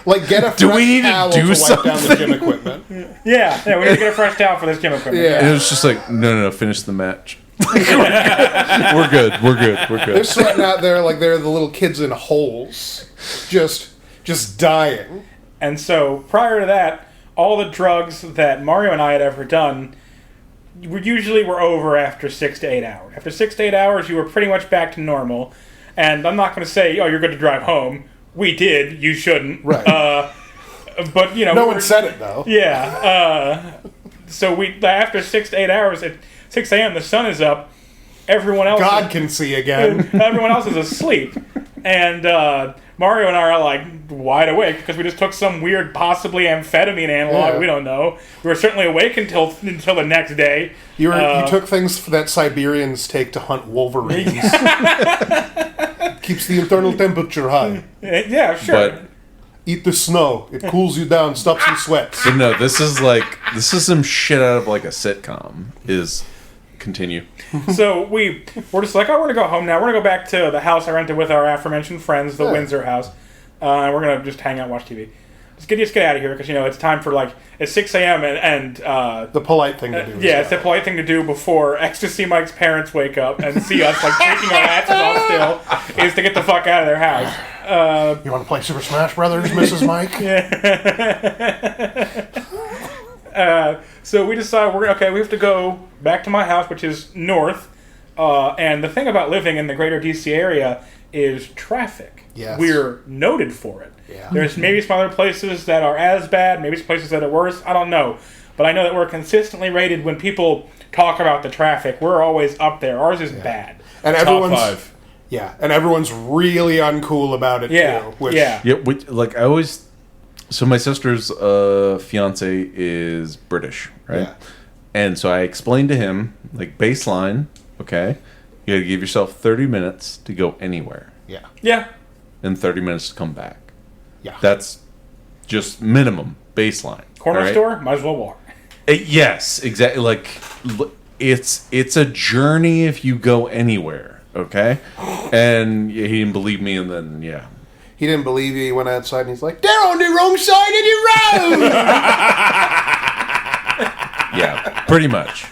[SPEAKER 1] Like, get a fresh
[SPEAKER 4] Do we need to
[SPEAKER 1] towel
[SPEAKER 4] do
[SPEAKER 1] to wipe down the
[SPEAKER 4] something?
[SPEAKER 1] gym equipment.
[SPEAKER 3] Yeah, we need to get a fresh towel for this gym equipment.
[SPEAKER 1] Yeah.
[SPEAKER 4] And it was just like, no, finish the match. We're good.
[SPEAKER 1] They're sweating out there like they're the little kids in holes. Just dying.
[SPEAKER 3] And so, prior to that, all the drugs that Mario and I had ever done were over after 6 to 8 hours. After 6 to 8 hours, you were pretty much back to normal. And I'm not going to say, oh, you're good to drive home. We did. You shouldn't.
[SPEAKER 1] Right.
[SPEAKER 3] But,
[SPEAKER 1] No one said it, though.
[SPEAKER 3] Yeah. So after 6 to 8 hours, at 6 a.m., the sun is up. Everyone else
[SPEAKER 1] God can see again.
[SPEAKER 3] everyone else is asleep. And Mario and I are like wide awake because we just took some weird, possibly amphetamine analog.
[SPEAKER 1] Yeah.
[SPEAKER 3] We don't know. We were certainly awake until the next day.
[SPEAKER 1] You took things that Siberians take to hunt wolverines. Keeps the internal temperature high.
[SPEAKER 3] Yeah, sure.
[SPEAKER 4] But
[SPEAKER 1] Eat the snow. It cools you down, stops you sweats.
[SPEAKER 4] but no, this is some shit out of like a sitcom. Continue.
[SPEAKER 3] So we're just like, oh, we're gonna go home now. We're gonna go back to the house I rented with our aforementioned friends, the
[SPEAKER 1] Yeah.
[SPEAKER 3] Windsor house. We're gonna just hang out, and watch TV. just get out of here because it's time for it's 6 a.m. and
[SPEAKER 1] The polite thing to do.
[SPEAKER 3] yeah, it's the polite thing to do before Ecstasy Mike's parents wake up and see us taking our asses off still is to get the fuck out of their house.
[SPEAKER 1] You want to play Super Smash Brothers, Mrs. Mike?
[SPEAKER 3] So we decide we have to go back to my house, which is north. And the thing about living in the greater DC area is traffic.
[SPEAKER 1] Yes.
[SPEAKER 3] We're noted for it.
[SPEAKER 1] Yeah.
[SPEAKER 3] There's maybe some other places that are as bad, maybe some places that are worse. I don't know. But I know that we're consistently rated when people talk about the traffic. We're always up there. Ours is bad.
[SPEAKER 1] And
[SPEAKER 2] Top
[SPEAKER 1] everyone's
[SPEAKER 2] 5.
[SPEAKER 1] Yeah, and everyone's really uncool about it too.
[SPEAKER 4] I always. So my sister's fiance is British, right?
[SPEAKER 1] Yeah.
[SPEAKER 4] And so I explained to him baseline. Okay, you got to give yourself 30 minutes to go anywhere.
[SPEAKER 1] Yeah.
[SPEAKER 3] Yeah.
[SPEAKER 4] And 30 minutes to come back.
[SPEAKER 1] Yeah.
[SPEAKER 4] That's just minimum baseline.
[SPEAKER 3] Corner store, might as well walk.
[SPEAKER 4] Yes, exactly. It's a journey if you go anywhere. Okay, and he didn't believe me, and then
[SPEAKER 1] He didn't believe you. He went outside and he's like, "They're on the wrong side of the road."
[SPEAKER 4] yeah, pretty much.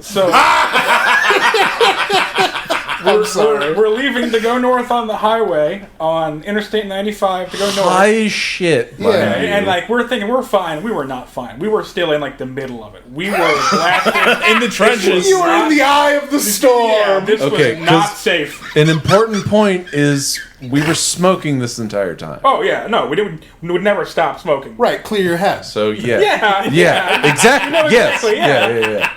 [SPEAKER 3] So we're leaving to go north on the highway on Interstate 95 to go north.
[SPEAKER 4] High shit.
[SPEAKER 1] Yeah.
[SPEAKER 3] And we're thinking we're fine. We were not fine. We were still in the middle of it. We were blasted
[SPEAKER 2] In the trenches.
[SPEAKER 1] You were in the eye of the storm.
[SPEAKER 3] Yeah, this
[SPEAKER 4] Okay,
[SPEAKER 3] was not
[SPEAKER 4] 'cause-
[SPEAKER 3] safe.
[SPEAKER 4] An important point is we were smoking this entire time.
[SPEAKER 3] Oh yeah, no, we would never stop smoking.
[SPEAKER 1] Right, clear your head.
[SPEAKER 4] So
[SPEAKER 3] Yeah,
[SPEAKER 4] exactly. Yes.
[SPEAKER 3] exactly, yeah.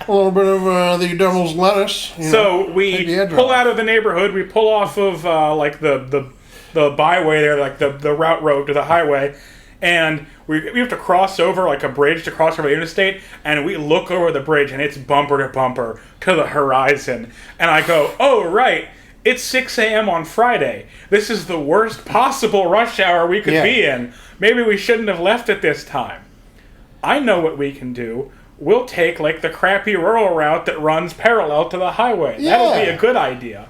[SPEAKER 1] A little bit of the devil's lettuce.
[SPEAKER 3] So
[SPEAKER 1] take
[SPEAKER 3] we
[SPEAKER 1] the edge
[SPEAKER 3] pull
[SPEAKER 1] off.
[SPEAKER 3] out of the neighborhood. We pull off of the byway there, the road to the highway, and we have to cross over a bridge to cross over the interstate. And we look over the bridge, and it's bumper to bumper to the horizon. And I go, "Oh right, it's 6 a.m. on Friday. This is the worst possible rush hour we could be in. Maybe we shouldn't have left at this time." I know what we can do. We'll take the crappy rural route that runs parallel to the highway.
[SPEAKER 1] Yeah.
[SPEAKER 3] That'll be a good idea.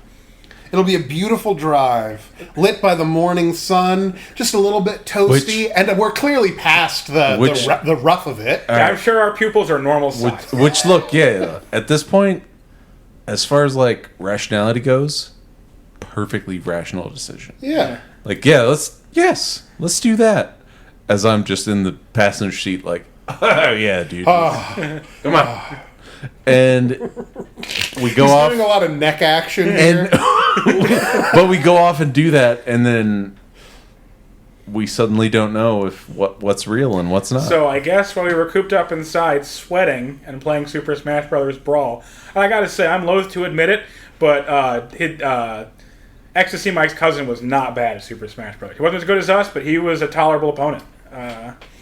[SPEAKER 1] It'll be a beautiful drive, lit by the morning sun, just a little bit toasty, and we're clearly past the rough of it.
[SPEAKER 3] I'm sure our pupils are normal size.
[SPEAKER 4] Which look, at this point, as far as rationality goes, perfectly rational decision.
[SPEAKER 1] Yeah.
[SPEAKER 4] Let's do that. As I'm just in the passenger seat, oh yeah, dude, come on. And we go
[SPEAKER 1] He's
[SPEAKER 4] off,
[SPEAKER 1] doing a lot of neck action here.
[SPEAKER 4] but we go off and do that, and then we suddenly don't know if what's real and what's not.
[SPEAKER 3] So I guess while we were cooped up inside, sweating and playing Super Smash Brothers Brawl, and I gotta say, I'm loath to admit it, but Ecstasy Mike's cousin was not bad at Super Smash Brothers. He wasn't as good as us, but he was a tolerable opponent.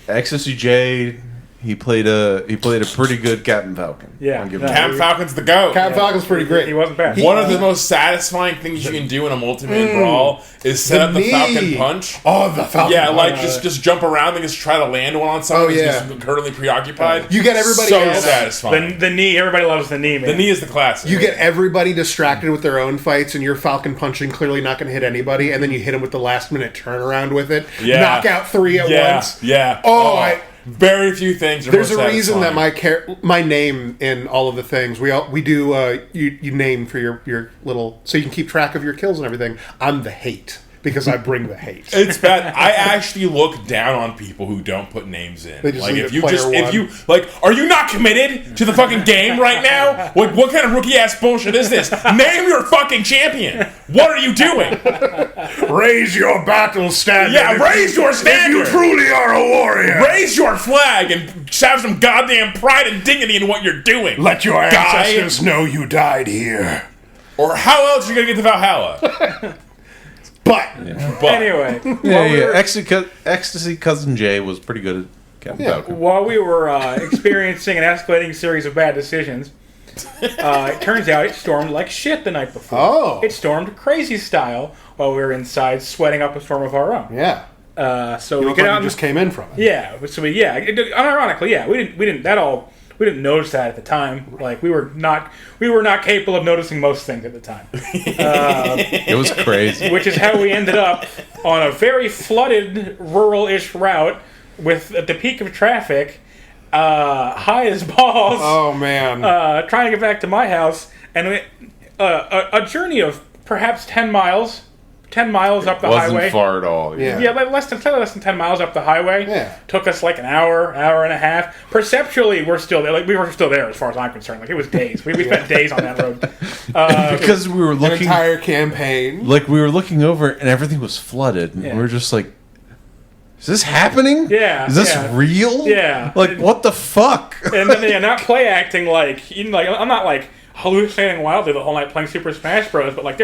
[SPEAKER 4] Ecstasy J, he played a pretty good Captain Falcon.
[SPEAKER 3] Yeah.
[SPEAKER 4] I'll give him
[SPEAKER 3] No.
[SPEAKER 4] that.
[SPEAKER 2] Captain Falcon's the GOAT.
[SPEAKER 1] Captain Falcon's pretty great.
[SPEAKER 3] He wasn't bad.
[SPEAKER 2] One of the most satisfying things you can do in a multi-man brawl is set up the
[SPEAKER 1] knee.
[SPEAKER 2] Falcon Punch.
[SPEAKER 1] Oh, the Falcon.
[SPEAKER 2] Yeah,
[SPEAKER 1] Punch.
[SPEAKER 2] just jump around and just try to land one on someone who's
[SPEAKER 1] yeah.
[SPEAKER 2] just currently preoccupied.
[SPEAKER 1] You get everybody
[SPEAKER 2] so
[SPEAKER 1] else-
[SPEAKER 2] satisfying.
[SPEAKER 3] The knee, everybody loves the knee, man.
[SPEAKER 2] The knee is the classic.
[SPEAKER 1] You get everybody distracted with their own fights, and you're Falcon punching, clearly not going to hit anybody, and then you hit them with the last minute turnaround with it.
[SPEAKER 2] Yeah.
[SPEAKER 1] Knock out 3 at once.
[SPEAKER 2] Yeah.
[SPEAKER 1] Oh,
[SPEAKER 2] very few things are
[SPEAKER 1] There's
[SPEAKER 2] more
[SPEAKER 1] a reason that
[SPEAKER 2] satisfying.
[SPEAKER 1] my name in all of the things we do you name for your little, so you can keep track of your kills and everything. I'm the hate because I bring the hate.
[SPEAKER 2] It's bad. I actually look down on people who don't put names in.
[SPEAKER 1] They just leave
[SPEAKER 2] if
[SPEAKER 1] it
[SPEAKER 2] you
[SPEAKER 1] player
[SPEAKER 2] if you are you not committed to the fucking game right now? What kind of rookie ass bullshit is this? Name your fucking champion. What are you doing?
[SPEAKER 1] Raise your battle standard.
[SPEAKER 2] Yeah, raise your standard.
[SPEAKER 1] truly are a warrior.
[SPEAKER 2] Raise your flag and have some goddamn pride and dignity in what you're doing.
[SPEAKER 1] Let your
[SPEAKER 2] Guy.
[SPEAKER 1] ancestors know you died here.
[SPEAKER 2] Or how else are you gonna get to Valhalla?
[SPEAKER 1] But
[SPEAKER 3] Anyway,
[SPEAKER 4] Ecstasy Cousin J was pretty good at Captain Falcon.
[SPEAKER 3] while we were experiencing an escalating series of bad decisions, it turns out it stormed like shit the night before.
[SPEAKER 1] Oh.
[SPEAKER 3] It stormed crazy style while we were inside sweating up a storm of our own.
[SPEAKER 1] yeah,
[SPEAKER 3] So
[SPEAKER 1] you
[SPEAKER 3] we
[SPEAKER 1] look
[SPEAKER 3] get
[SPEAKER 1] like
[SPEAKER 3] out.
[SPEAKER 1] you just came in from it.
[SPEAKER 3] Yeah, so unironically, yeah, we didn't. That all we didn't notice that at the time. Like we were not capable of noticing most things at the time.
[SPEAKER 4] It was crazy.
[SPEAKER 3] Which is how we ended up on a very flooded, rural-ish route with at the peak of traffic, high as balls.
[SPEAKER 1] Oh man!
[SPEAKER 3] Trying to get back to my house, and a journey of perhaps 10 miles. 10 miles up the
[SPEAKER 4] Wasn't
[SPEAKER 3] highway.
[SPEAKER 4] far at all.
[SPEAKER 3] Yeah, like less than 10 miles up the highway.
[SPEAKER 1] Yeah.
[SPEAKER 3] Took us like an hour and a half. Perceptually, we're still there. Like we were still there as far as I'm concerned. Like it was days. We spent days on that road.
[SPEAKER 4] Because we were
[SPEAKER 1] An
[SPEAKER 4] looking,
[SPEAKER 1] entire campaign.
[SPEAKER 4] like we were looking over, and everything was flooded, and
[SPEAKER 3] Yeah.
[SPEAKER 4] we were just like, "Is this happening?
[SPEAKER 3] Yeah,
[SPEAKER 4] Is this
[SPEAKER 3] yeah.
[SPEAKER 4] real?
[SPEAKER 3] Yeah.
[SPEAKER 4] Like what the fuck?"
[SPEAKER 3] And then not play acting like I'm not like hallucinating wildly the whole night playing Super Smash Bros. But like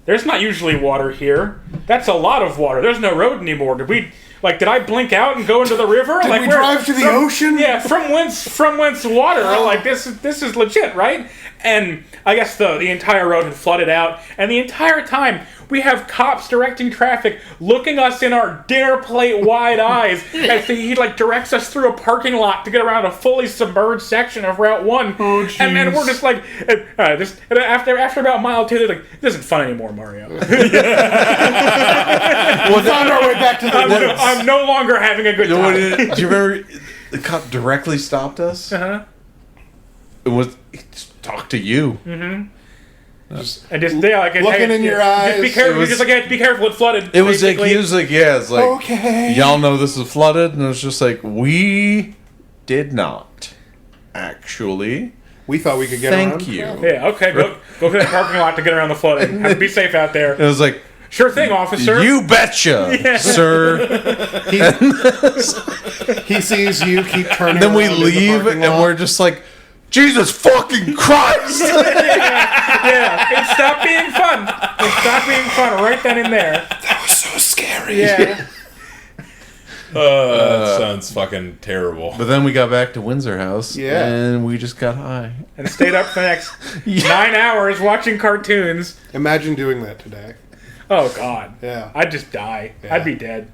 [SPEAKER 3] there's not usually water here. That's a lot of water. There's no road anymore. Did I blink out and go into the river?
[SPEAKER 1] Did
[SPEAKER 3] like
[SPEAKER 1] we drive to the ocean?
[SPEAKER 3] Yeah, from whence water? Like this is legit, right? And I guess the entire road had flooded out, and the entire time we have cops directing traffic, looking us in our dinner plate wide eyes as he directs us through a parking lot to get around a fully submerged section of Route 1.
[SPEAKER 1] Oh,
[SPEAKER 3] and then we're just like, after about mile 2, they're like, this isn't fun anymore, Mario.
[SPEAKER 1] We're on our way back to the woods.
[SPEAKER 3] I'm no longer having a good time.
[SPEAKER 4] Do you remember the cop directly stopped us?
[SPEAKER 3] Uh-huh.
[SPEAKER 4] It was talk to you.
[SPEAKER 3] And just like
[SPEAKER 1] Looking in your eyes.
[SPEAKER 3] Just be careful.
[SPEAKER 4] It was-
[SPEAKER 3] Just like be careful. It's flooded.
[SPEAKER 4] It was like
[SPEAKER 3] basically.
[SPEAKER 4] he was like, yeah, it's like
[SPEAKER 1] Okay.
[SPEAKER 4] y'all know this is flooded, and it was just like we did not actually.
[SPEAKER 1] We thought we could get
[SPEAKER 4] Thank
[SPEAKER 1] around.
[SPEAKER 4] you.
[SPEAKER 3] Yeah. Okay. Go to the parking lot to get around the flooding. Have to be safe out there.
[SPEAKER 4] It was like,
[SPEAKER 3] Sure thing, officer.
[SPEAKER 4] you betcha, sir.
[SPEAKER 1] He sees you keep turning.
[SPEAKER 4] Then we
[SPEAKER 1] around in the
[SPEAKER 4] leave,
[SPEAKER 1] parking
[SPEAKER 4] and
[SPEAKER 1] lot.
[SPEAKER 4] we're just like, Jesus fucking Christ!
[SPEAKER 3] Yeah. It stopped being fun. It stopped being fun right then and there.
[SPEAKER 1] That was so scary.
[SPEAKER 3] Yeah.
[SPEAKER 2] That sounds fucking terrible.
[SPEAKER 4] But then we got back to Windsor House,
[SPEAKER 1] Yeah.
[SPEAKER 4] and we just got high.
[SPEAKER 3] And stayed up for the next 9 hours watching cartoons.
[SPEAKER 1] Imagine doing that today.
[SPEAKER 3] Oh God.
[SPEAKER 1] Yeah.
[SPEAKER 3] I'd just die.
[SPEAKER 1] Yeah.
[SPEAKER 3] I'd be dead.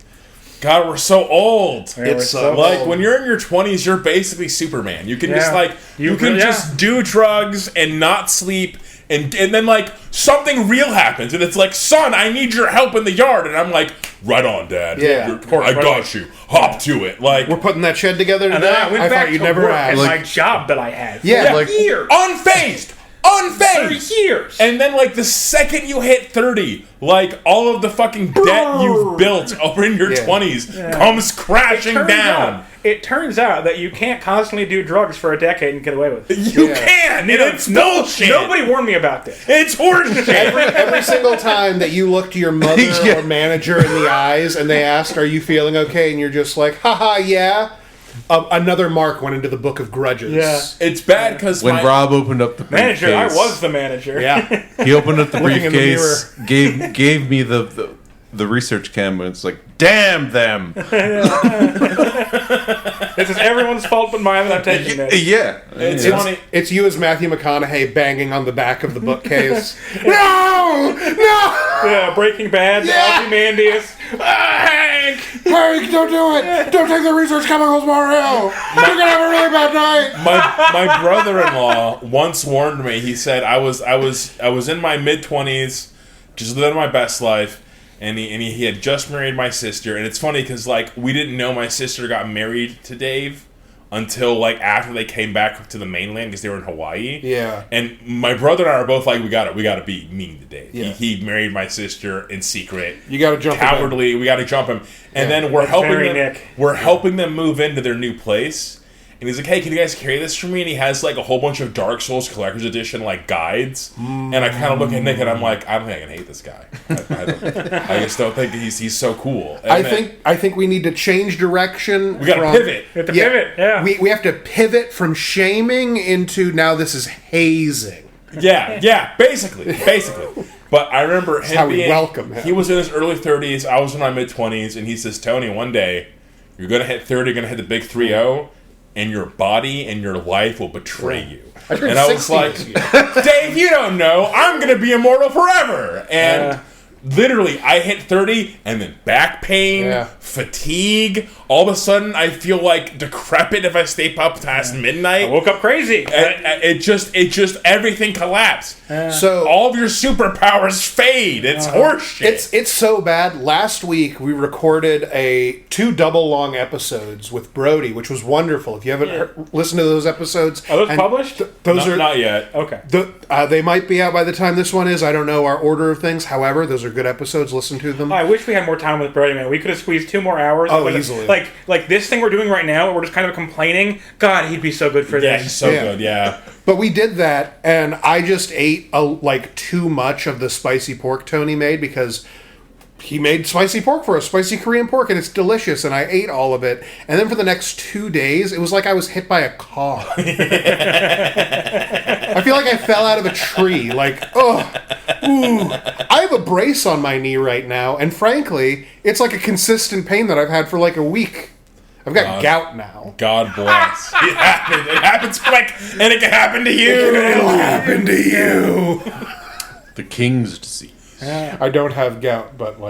[SPEAKER 2] God, we're so old.
[SPEAKER 3] Yeah,
[SPEAKER 1] It's
[SPEAKER 3] we're so
[SPEAKER 2] Like
[SPEAKER 3] old.
[SPEAKER 2] when you're in your 20s, you're basically Superman. You can just
[SPEAKER 3] Yeah.
[SPEAKER 2] you can
[SPEAKER 3] Yeah.
[SPEAKER 2] just do drugs and not sleep, and then something real happens, and it's like, son, I need your help in the yard, and I'm like, right on, Dad.
[SPEAKER 1] Yeah.
[SPEAKER 2] You're-
[SPEAKER 3] Of course,
[SPEAKER 2] I
[SPEAKER 3] right
[SPEAKER 2] got
[SPEAKER 3] on.
[SPEAKER 2] you. Hop to it. Like
[SPEAKER 1] We're putting that shed together today.
[SPEAKER 3] And then I went back
[SPEAKER 1] thought you'd
[SPEAKER 3] to
[SPEAKER 1] never
[SPEAKER 3] work
[SPEAKER 1] ask.
[SPEAKER 3] at
[SPEAKER 4] Like-
[SPEAKER 3] my job that I had.
[SPEAKER 1] Yeah,
[SPEAKER 3] for
[SPEAKER 1] like-
[SPEAKER 3] years.
[SPEAKER 2] unfazed.
[SPEAKER 3] For years.
[SPEAKER 2] And then, the second you hit 30, all of the fucking debt you've built over in your
[SPEAKER 1] Yeah.
[SPEAKER 2] 20s comes crashing down.
[SPEAKER 3] It turns out that you can't constantly do drugs for a decade and get away with it.
[SPEAKER 2] You
[SPEAKER 1] Yeah.
[SPEAKER 2] can, and it's bullshit.
[SPEAKER 3] Nobody warned me about this.
[SPEAKER 2] It's horseshit.
[SPEAKER 1] Every single time that you look to your mother
[SPEAKER 4] Yeah.
[SPEAKER 1] or manager in the eyes and they ask, "Are you feeling okay?" and you're just like, "Haha, yeah." Another mark went into the book of grudges.
[SPEAKER 3] Yeah.
[SPEAKER 2] It's bad because
[SPEAKER 4] When Rob opened up the briefcase,
[SPEAKER 3] Manager, I was the manager.
[SPEAKER 1] Yeah.
[SPEAKER 4] he opened up the
[SPEAKER 1] Looking in the
[SPEAKER 4] briefcase, gave me the research cam, and it's like, damn them.
[SPEAKER 3] This is everyone's fault but mine that I'm taking this.
[SPEAKER 4] Yeah,
[SPEAKER 2] It's
[SPEAKER 1] It's,
[SPEAKER 2] funny.
[SPEAKER 1] it's you as Matthew McConaughey banging on the back of the bookcase. No! No!
[SPEAKER 3] Yeah, Breaking Bad,
[SPEAKER 1] Yeah.
[SPEAKER 3] Ozymandias. Hank!
[SPEAKER 1] Hank, don't do it! Don't take the research chemicals, Mario! You're gonna have a really bad night!
[SPEAKER 2] My brother-in-law once warned me. He said I was in my mid-20s, just living my best life, and he had just married my sister. And it's funny because we didn't know my sister got married to Dave until after they came back to the mainland because they were in Hawaii.
[SPEAKER 1] Yeah.
[SPEAKER 2] And my brother and I are both like, we gotta be mean to Dave.
[SPEAKER 1] Yeah.
[SPEAKER 2] He married my sister in secret.
[SPEAKER 1] You gotta jump him in.
[SPEAKER 2] Cowardly. We gotta jump him. And
[SPEAKER 1] Yeah.
[SPEAKER 2] then we're helping
[SPEAKER 3] very
[SPEAKER 2] them.
[SPEAKER 3] Nick.
[SPEAKER 2] We're helping them move into their new place. And he's like, hey, can you guys carry this for me? And he has a whole bunch of Dark Souls Collector's Edition guides. And I kind of look at Nick and I'm like, I don't think I can hate this guy. I just don't think he's so cool. And
[SPEAKER 1] I think we need to change direction.
[SPEAKER 2] We gotta pivot.
[SPEAKER 3] We have to pivot, yeah.
[SPEAKER 1] We have to pivot from shaming into now this is hazing.
[SPEAKER 2] Yeah, basically. But I remember him
[SPEAKER 1] how we
[SPEAKER 2] being,
[SPEAKER 1] welcome him.
[SPEAKER 2] he was in his early 30s, I was in my mid-20s, and he says, Tony, one day, you're going to hit 30, you're going to hit the big 3-0, and your body and your life will betray you.
[SPEAKER 1] turned
[SPEAKER 2] And I was
[SPEAKER 1] 60
[SPEAKER 2] like,
[SPEAKER 1] this year.
[SPEAKER 2] Dave, you don't know, I'm going to be immortal forever. And literally, I hit 30, and then back pain, fatigue. All of a sudden, I feel like decrepit if I stay up past midnight.
[SPEAKER 3] I woke up crazy.
[SPEAKER 2] It just everything collapsed.
[SPEAKER 1] So
[SPEAKER 2] all of your superpowers fade. It's horseshit.
[SPEAKER 1] It's so bad. Last week we recorded 2 double long episodes with Brody, which was wonderful. If you haven't listened to those episodes,
[SPEAKER 3] are those published?
[SPEAKER 1] Those are
[SPEAKER 2] not yet.
[SPEAKER 3] Okay.
[SPEAKER 1] They might be out by the time this one is. I don't know our order of things. However, those are good episodes. Listen to them.
[SPEAKER 3] I wish we had more time with Brody, man. We could have squeezed 2 more hours.
[SPEAKER 1] Oh, easily.
[SPEAKER 3] Like this thing we're doing right now, where we're just kind of complaining. God, he'd be so good for
[SPEAKER 2] Yeah,
[SPEAKER 3] this.
[SPEAKER 2] he's so good. Yeah.
[SPEAKER 1] But we did that, and I just ate too much of the spicy pork Tony made because he made spicy pork for us, spicy Korean pork, and it's delicious, and I ate all of it. And then for the next 2 days, it was like I was hit by a car. I feel like I fell out of a tree. I have a brace on my knee right now, and frankly, it's like a consistent pain that I've had for like a week. I've got gout now.
[SPEAKER 2] God bless. It happens. It happens quick, and it can happen to you.
[SPEAKER 1] It'll happen to you.
[SPEAKER 4] The king's disease.
[SPEAKER 1] I don't have gout, but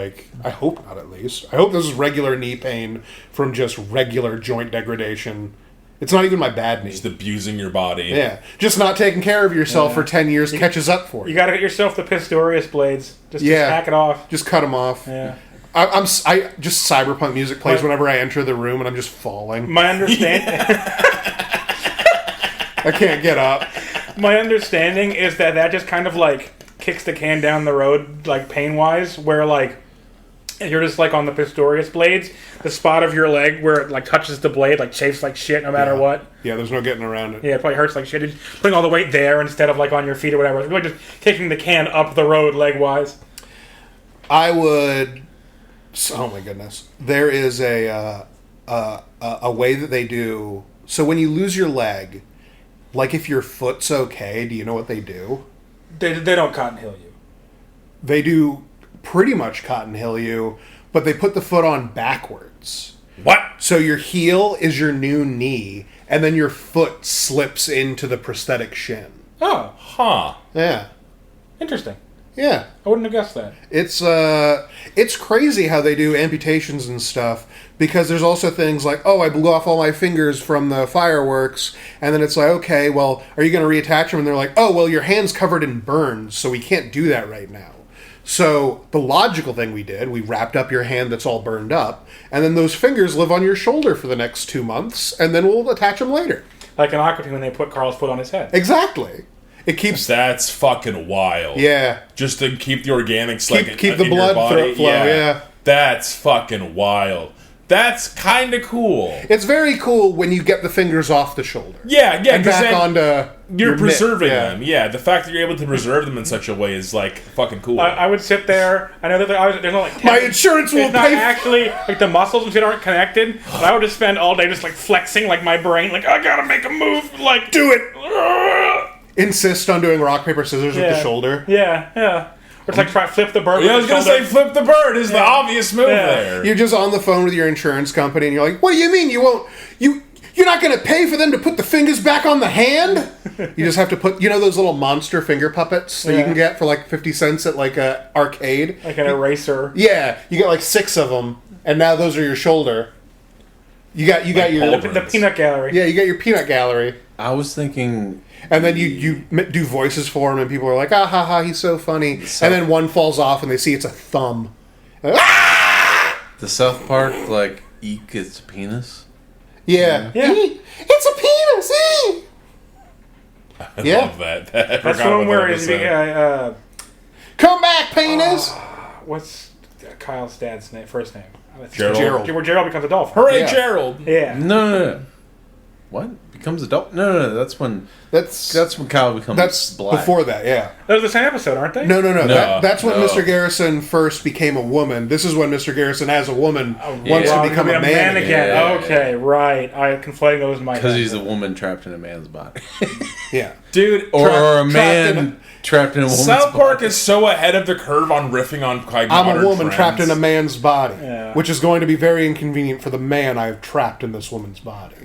[SPEAKER 1] I hope not at least. I hope this is regular knee pain from just regular joint degradation. It's not even my bad knee.
[SPEAKER 2] Just abusing your body.
[SPEAKER 1] Yeah. Just not taking care of yourself for 10 years catches up for you.
[SPEAKER 3] You got to get yourself the Pistorius blades. Just hack it off.
[SPEAKER 1] Just cut them off.
[SPEAKER 3] Yeah.
[SPEAKER 1] I just cyberpunk music plays whenever I enter the room and I'm just falling.
[SPEAKER 3] My understanding...
[SPEAKER 1] I can't get up.
[SPEAKER 3] My understanding is that just kind of kicks the can down the road, pain-wise, where you're just on the Pistorius blades, the spot of your leg where it touches the blade chafes like shit no matter what.
[SPEAKER 1] Yeah, there's no getting around it.
[SPEAKER 3] Yeah, it probably hurts like shit. It's putting all the weight there instead of on your feet or whatever. It's really just kicking the can up the road leg-wise.
[SPEAKER 1] I would... Oh my goodness. There is a way that they do... So when you lose your leg, if your foot's okay, do you know what they do?
[SPEAKER 3] They don't cotton hill you.
[SPEAKER 1] They do pretty much cotton hill you, but they put the foot on backwards.
[SPEAKER 2] What?
[SPEAKER 1] So your heel is your new knee, and then your foot slips into the prosthetic shin.
[SPEAKER 3] Oh.
[SPEAKER 2] Huh.
[SPEAKER 1] Yeah.
[SPEAKER 3] Interesting.
[SPEAKER 1] Yeah.
[SPEAKER 3] I wouldn't have guessed that.
[SPEAKER 1] It's crazy how they do amputations and stuff, because there's also things like, oh, I blew off all my fingers from the fireworks, and then it's like, okay, well, are you going to reattach them? And they're like, oh, well, your hand's covered in burns, so we can't do that right now. So the logical thing we did, we wrapped up your hand that's all burned up, and then those fingers live on your shoulder for the next 2 months, and then we'll attach them later.
[SPEAKER 3] Like in Aqua Teen when they put Carl's foot on his head.
[SPEAKER 1] Exactly. It keeps...
[SPEAKER 2] That's fucking wild.
[SPEAKER 1] Yeah.
[SPEAKER 2] Just to keep the organics
[SPEAKER 1] keep the blood flow, yeah.
[SPEAKER 2] That's fucking wild. That's kind of cool.
[SPEAKER 1] It's very cool when you get the fingers off the shoulder.
[SPEAKER 2] Yeah,
[SPEAKER 1] and back onto
[SPEAKER 2] you're preserving them. Yeah, the fact that you're able to preserve them in such a way is fucking cool.
[SPEAKER 3] I would sit there. I know that there's no
[SPEAKER 1] my insurance will
[SPEAKER 3] it's not
[SPEAKER 1] pay.
[SPEAKER 3] Actually, the muscles and shit aren't connected. But I would just spend all day just flexing my brain. I gotta make a move.
[SPEAKER 1] Do it. Insist on doing rock paper scissors with the shoulder.
[SPEAKER 3] Yeah. Or it's try to flip the bird.
[SPEAKER 2] Yeah, I was gonna say flip the bird is the obvious move there.
[SPEAKER 1] You're just on the phone with your insurance company, and you're like, "What do you mean you won't? You're not going to pay for them to put the fingers back on the hand? You just have to put, those little monster finger puppets that you can get for 50 cents at a arcade,
[SPEAKER 3] like an eraser.
[SPEAKER 1] Yeah, you get 6 of them, and now those are your shoulder. You got your
[SPEAKER 3] the peanut gallery.
[SPEAKER 1] Yeah, you got your peanut gallery.
[SPEAKER 4] I was thinking.
[SPEAKER 1] And then you do voices for him, and people are like, ah, ha, ha, he's so funny. And then one falls off, and they see it's a thumb. Ah!
[SPEAKER 4] The South Park, eek, it's a penis?
[SPEAKER 1] Yeah. It's a penis!
[SPEAKER 2] I love that.
[SPEAKER 3] That's the one where he's
[SPEAKER 1] come back, penis!
[SPEAKER 3] What's Kyle's dad's first name?
[SPEAKER 2] Gerald.
[SPEAKER 3] Where Gerald becomes a dolphin.
[SPEAKER 2] Hooray, Gerald!
[SPEAKER 3] Yeah.
[SPEAKER 4] No. What? Becomes adult? No. That's when Kyle becomes
[SPEAKER 1] That's
[SPEAKER 4] black.
[SPEAKER 1] Before that, yeah.
[SPEAKER 3] Those are the same episode, aren't they?
[SPEAKER 1] No. That's when Mr. Garrison first became a woman. This is when Mr. Garrison, as a woman, wants to become a man again.
[SPEAKER 3] Yeah. Okay, right. I conflating those in my head.
[SPEAKER 4] Because he's a woman trapped in a man's body.
[SPEAKER 1] Yeah.
[SPEAKER 2] Dude,
[SPEAKER 4] or a man trapped in a woman's
[SPEAKER 2] South Park
[SPEAKER 4] body.
[SPEAKER 2] is so ahead of the curve on riffing on like,
[SPEAKER 1] I'm a
[SPEAKER 2] modern
[SPEAKER 1] woman
[SPEAKER 2] trends.
[SPEAKER 1] trapped in a man's body,
[SPEAKER 3] Yeah.
[SPEAKER 1] which is going to be very inconvenient for the man I have trapped in this woman's body.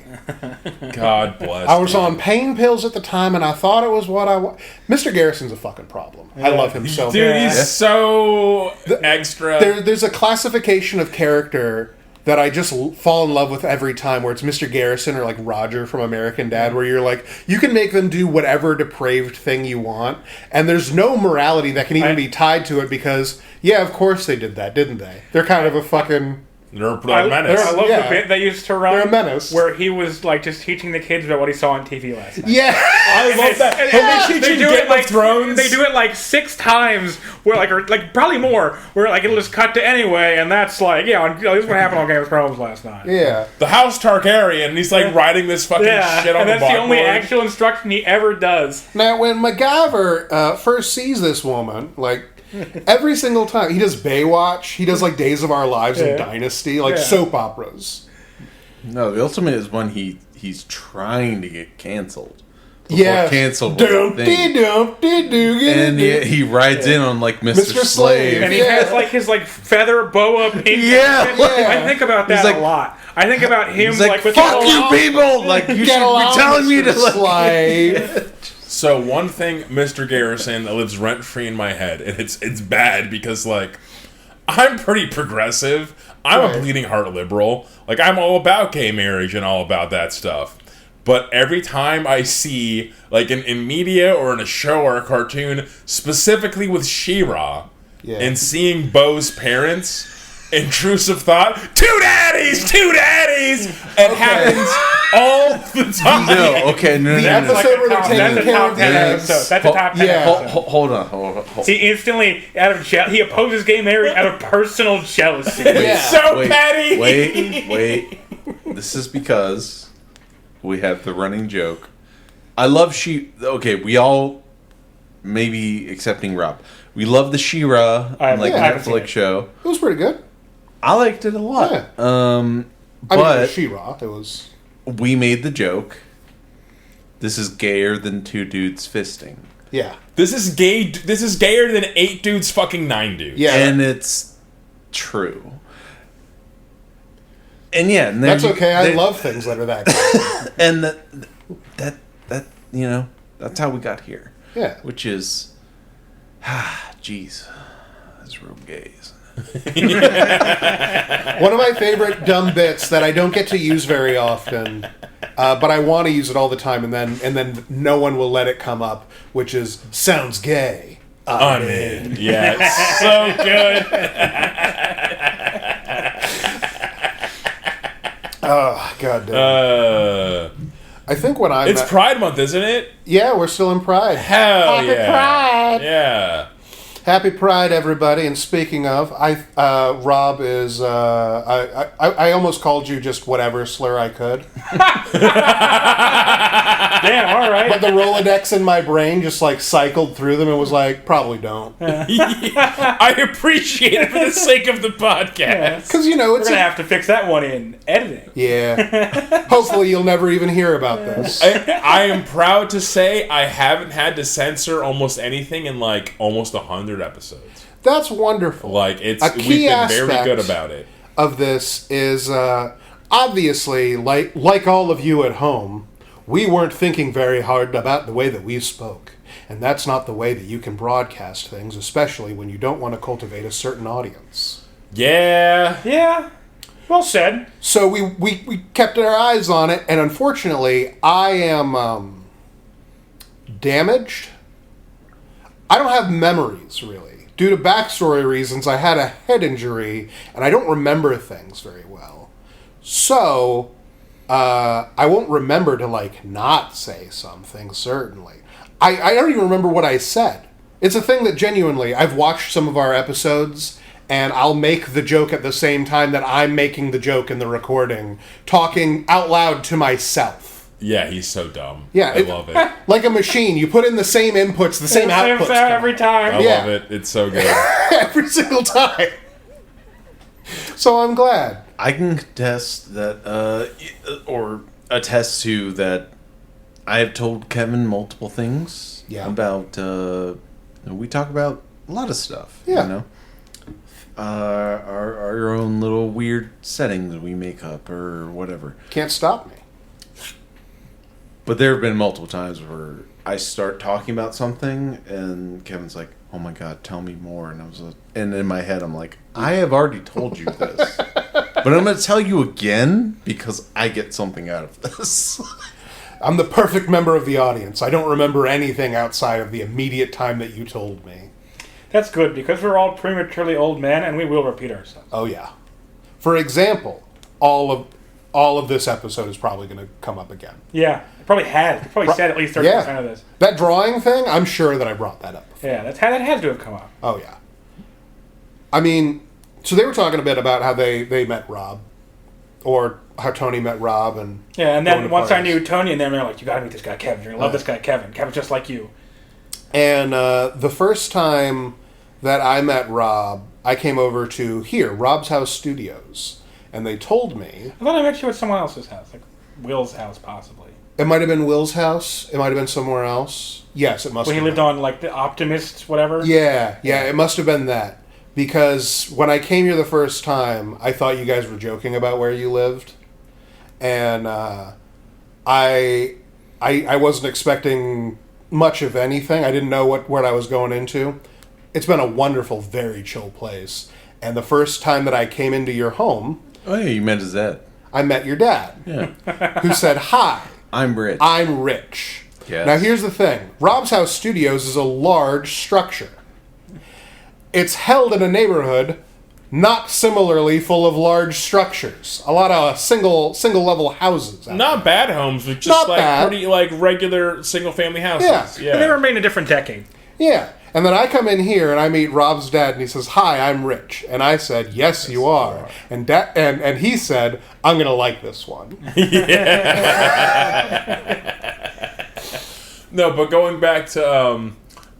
[SPEAKER 2] God bless.
[SPEAKER 1] I was
[SPEAKER 2] dude.
[SPEAKER 1] on pain pills at the time, and I thought it was what I want. Mr. Garrison's a fucking problem. I love him so
[SPEAKER 2] Dude,
[SPEAKER 1] much.
[SPEAKER 2] he's so extra.
[SPEAKER 1] There's a classification of character that I just fall in love with every time, where it's Mr. Garrison or like Roger from American Dad, where you're like, you can make them do whatever depraved thing you want, and there's no morality that can even be tied to it because, yeah, of course they did that, didn't they? They're kind of a fucking...
[SPEAKER 2] They're a menace.
[SPEAKER 3] I love
[SPEAKER 1] Yeah.
[SPEAKER 3] the bit that used to run.
[SPEAKER 1] They're a menace.
[SPEAKER 3] Where he was like just teaching the kids about what he saw on TV last night.
[SPEAKER 1] Yeah!
[SPEAKER 2] I love that.
[SPEAKER 3] And
[SPEAKER 2] They do it like Thrones.
[SPEAKER 3] They do it like 6 times, where like or like probably more, where like it'll just cut to anyway, and that's like this is what happened on Game of Thrones last night.
[SPEAKER 1] Yeah.
[SPEAKER 2] The House Targaryen, and he's like writing this fucking shit on
[SPEAKER 3] and
[SPEAKER 2] the
[SPEAKER 3] that's the only
[SPEAKER 2] blackboard.
[SPEAKER 3] actual instruction he ever does.
[SPEAKER 1] Now, when MacGyver first sees this woman, like, every single time, he does Baywatch, he does, like, Days of Our Lives and Dynasty, like, soap operas.
[SPEAKER 4] No, the ultimate is when he's trying to get canceled.
[SPEAKER 1] Yeah.
[SPEAKER 4] Canceled was a thing. And he rides in on like Mr.
[SPEAKER 1] Mr. Slave.
[SPEAKER 3] And he
[SPEAKER 1] Yeah.
[SPEAKER 3] has like his like feather boa pink.
[SPEAKER 4] Yeah.
[SPEAKER 3] I think about that
[SPEAKER 4] He's like-
[SPEAKER 3] a lot. I think about him
[SPEAKER 4] He's like,
[SPEAKER 3] with
[SPEAKER 4] fuck
[SPEAKER 3] the
[SPEAKER 4] you people! Like, you should
[SPEAKER 1] Get along,
[SPEAKER 4] be telling me to
[SPEAKER 1] Mr.
[SPEAKER 4] like...
[SPEAKER 1] Slave.
[SPEAKER 2] So one thing, Mr. Garrison, that lives rent free in my head, and it's bad because like I'm pretty progressive. I'm
[SPEAKER 1] Right.
[SPEAKER 2] a bleeding heart liberal. Like I'm all about gay marriage and all about that stuff. But every time I see like in media or in a show or a cartoon, specifically with She-Ra,
[SPEAKER 1] Yeah.
[SPEAKER 2] and seeing Bo's parents, intrusive thought, two daddies, it happens all the time.
[SPEAKER 4] No, okay, no.
[SPEAKER 1] The episode where they're taking
[SPEAKER 3] that's a
[SPEAKER 1] care
[SPEAKER 3] top
[SPEAKER 1] of
[SPEAKER 3] 10
[SPEAKER 1] the
[SPEAKER 3] episode.
[SPEAKER 1] eggs.
[SPEAKER 3] That's a top 10
[SPEAKER 1] Yeah.
[SPEAKER 3] episode.
[SPEAKER 4] Hold on.
[SPEAKER 3] He instantly, he opposes gay marriage out of personal jealousy.
[SPEAKER 1] Yeah.
[SPEAKER 2] So petty.
[SPEAKER 4] Wait. This is because we have the running joke. I love Okay, we all, maybe excepting Rob, we love the She-Ra
[SPEAKER 3] I
[SPEAKER 4] Netflix
[SPEAKER 3] haven't seen it.
[SPEAKER 4] show.
[SPEAKER 1] It was pretty good.
[SPEAKER 4] I liked it a lot.
[SPEAKER 1] Yeah.
[SPEAKER 4] But
[SPEAKER 1] I mean, it was She-Ra. It was...
[SPEAKER 4] we made the joke. This is gayer than 2 dudes fisting.
[SPEAKER 1] Yeah.
[SPEAKER 2] This is gay. This is gayer than 8 dudes fucking 9 dudes.
[SPEAKER 1] Yeah.
[SPEAKER 4] And it's true. And yeah, and
[SPEAKER 1] That's okay. I love things that are that good.
[SPEAKER 4] and that that's how we got here.
[SPEAKER 1] Yeah.
[SPEAKER 4] Which is, jeez, that's real gay.
[SPEAKER 1] One of my favorite dumb bits that I don't get to use very often, but I want to use it all the time, and then no one will let it come up, which is sounds gay.
[SPEAKER 2] I'm in. Yeah, it's so good.
[SPEAKER 1] Oh, god damn. I think when I'm...
[SPEAKER 2] It's Pride Month, isn't it?
[SPEAKER 1] Yeah, we're still in Pride.
[SPEAKER 2] Hell
[SPEAKER 1] Happy
[SPEAKER 2] yeah.
[SPEAKER 1] Pride.
[SPEAKER 2] Yeah.
[SPEAKER 1] Happy Pride, everybody. And speaking of, Rob is... I almost called you just whatever slur I could.
[SPEAKER 3] Damn, all right.
[SPEAKER 1] But the Rolodex in my brain just like cycled through them and was like, probably don't.
[SPEAKER 2] I appreciate it for the sake of the podcast.
[SPEAKER 1] Because, you know,
[SPEAKER 3] We're
[SPEAKER 1] it's...
[SPEAKER 3] gonna have to fix that one in editing.
[SPEAKER 1] Yeah. Hopefully you'll never even hear about this.
[SPEAKER 2] I am proud to say I haven't had to censor almost anything in like almost 100 episodes.
[SPEAKER 1] That's wonderful.
[SPEAKER 2] Like
[SPEAKER 1] A
[SPEAKER 2] we've
[SPEAKER 1] key
[SPEAKER 2] been very
[SPEAKER 1] aspect
[SPEAKER 2] good about it.
[SPEAKER 1] of this is obviously, like all of you at home, we weren't thinking very hard about the way that we spoke. And that's not the way that you can broadcast things, especially when you don't want to cultivate a certain audience.
[SPEAKER 2] Yeah.
[SPEAKER 3] Yeah. Well said.
[SPEAKER 1] So we kept our eyes on it, and unfortunately, I am damaged. I don't have memories, really. Due to backstory reasons, I had a head injury, and I don't remember things very well. So, I won't remember to, like, not say something, certainly. I don't even remember what I said. It's a thing that genuinely, I've watched some of our episodes, and I'll make the joke at the same time that I'm making the joke in the recording, talking out loud to myself.
[SPEAKER 2] Yeah, he's so dumb.
[SPEAKER 1] Yeah,
[SPEAKER 2] I love it.
[SPEAKER 1] Like a machine, you put in the same inputs, the same outputs. come
[SPEAKER 3] every
[SPEAKER 1] out.
[SPEAKER 3] time.
[SPEAKER 2] I
[SPEAKER 1] Yeah.
[SPEAKER 2] love it. It's so good.
[SPEAKER 1] Every single time. So I'm glad.
[SPEAKER 4] I can contest that, or attest to that. I have told Kevin multiple things about. We talk about a lot of stuff.
[SPEAKER 1] Yeah.
[SPEAKER 4] You know, our own little weird settings we make up or whatever.
[SPEAKER 1] Can't stop me.
[SPEAKER 4] But there have been multiple times where I start talking about something and Kevin's like, "Oh my god, tell me more." And and in my head I'm like, "I have already told you this, but I'm going to tell you again because I get something out of this."
[SPEAKER 1] I'm the perfect member of the audience. I don't remember anything outside of the immediate time that you told me.
[SPEAKER 3] That's good, because we're all prematurely old men, and we will repeat ourselves.
[SPEAKER 1] Oh yeah. For example, all of this episode is probably going to come up again.
[SPEAKER 3] Yeah, it probably has. It probably said at least 30% of this.
[SPEAKER 1] That drawing thing, I'm sure that I brought that up before.
[SPEAKER 3] Yeah, that had to have come up.
[SPEAKER 1] Oh yeah. I mean, so they were talking a bit about how they met Rob, or how Tony met Rob, and
[SPEAKER 3] yeah, and then once I knew Tony, and then they're like, "You got to meet this guy, Kevin. You're gonna love this guy, Kevin. Kevin's just like you."
[SPEAKER 1] And the first time that I met Rob, I came over to Rob's House Studios, and they told me...
[SPEAKER 3] I thought I met you at someone else's house, like Will's house, possibly.
[SPEAKER 1] It might have been Will's house. It might have been somewhere else. Yes, it must have been.
[SPEAKER 3] When he lived on, like, the Optimist, whatever?
[SPEAKER 1] Yeah, it must have been that. Because when I came here the first time, I thought you guys were joking about where you lived. And I wasn't expecting much of anything. I didn't know what I was going into. It's been a wonderful, very chill place. And the first time that I came into your home...
[SPEAKER 4] Oh, yeah, you met his dad.
[SPEAKER 1] I met your dad.
[SPEAKER 4] Yeah.
[SPEAKER 1] Who said, "Hi.
[SPEAKER 4] I'm rich."
[SPEAKER 1] I'm rich.
[SPEAKER 4] Yes.
[SPEAKER 1] Now, here's the thing. Rob's House Studios is a large structure. It's held in a neighborhood not similarly full of large structures. A lot of single-level houses.
[SPEAKER 2] Not bad homes, but just
[SPEAKER 1] Not
[SPEAKER 2] like
[SPEAKER 1] bad.
[SPEAKER 2] pretty like regular single-family houses.
[SPEAKER 1] Yeah.
[SPEAKER 3] But they were made in a different decade.
[SPEAKER 1] Yeah. And then I come in here and I meet Rob's dad and he says, "Hi, I'm rich." And I said, "Yes, you are." And and he said, "I'm going to like this one."
[SPEAKER 2] No, but going back to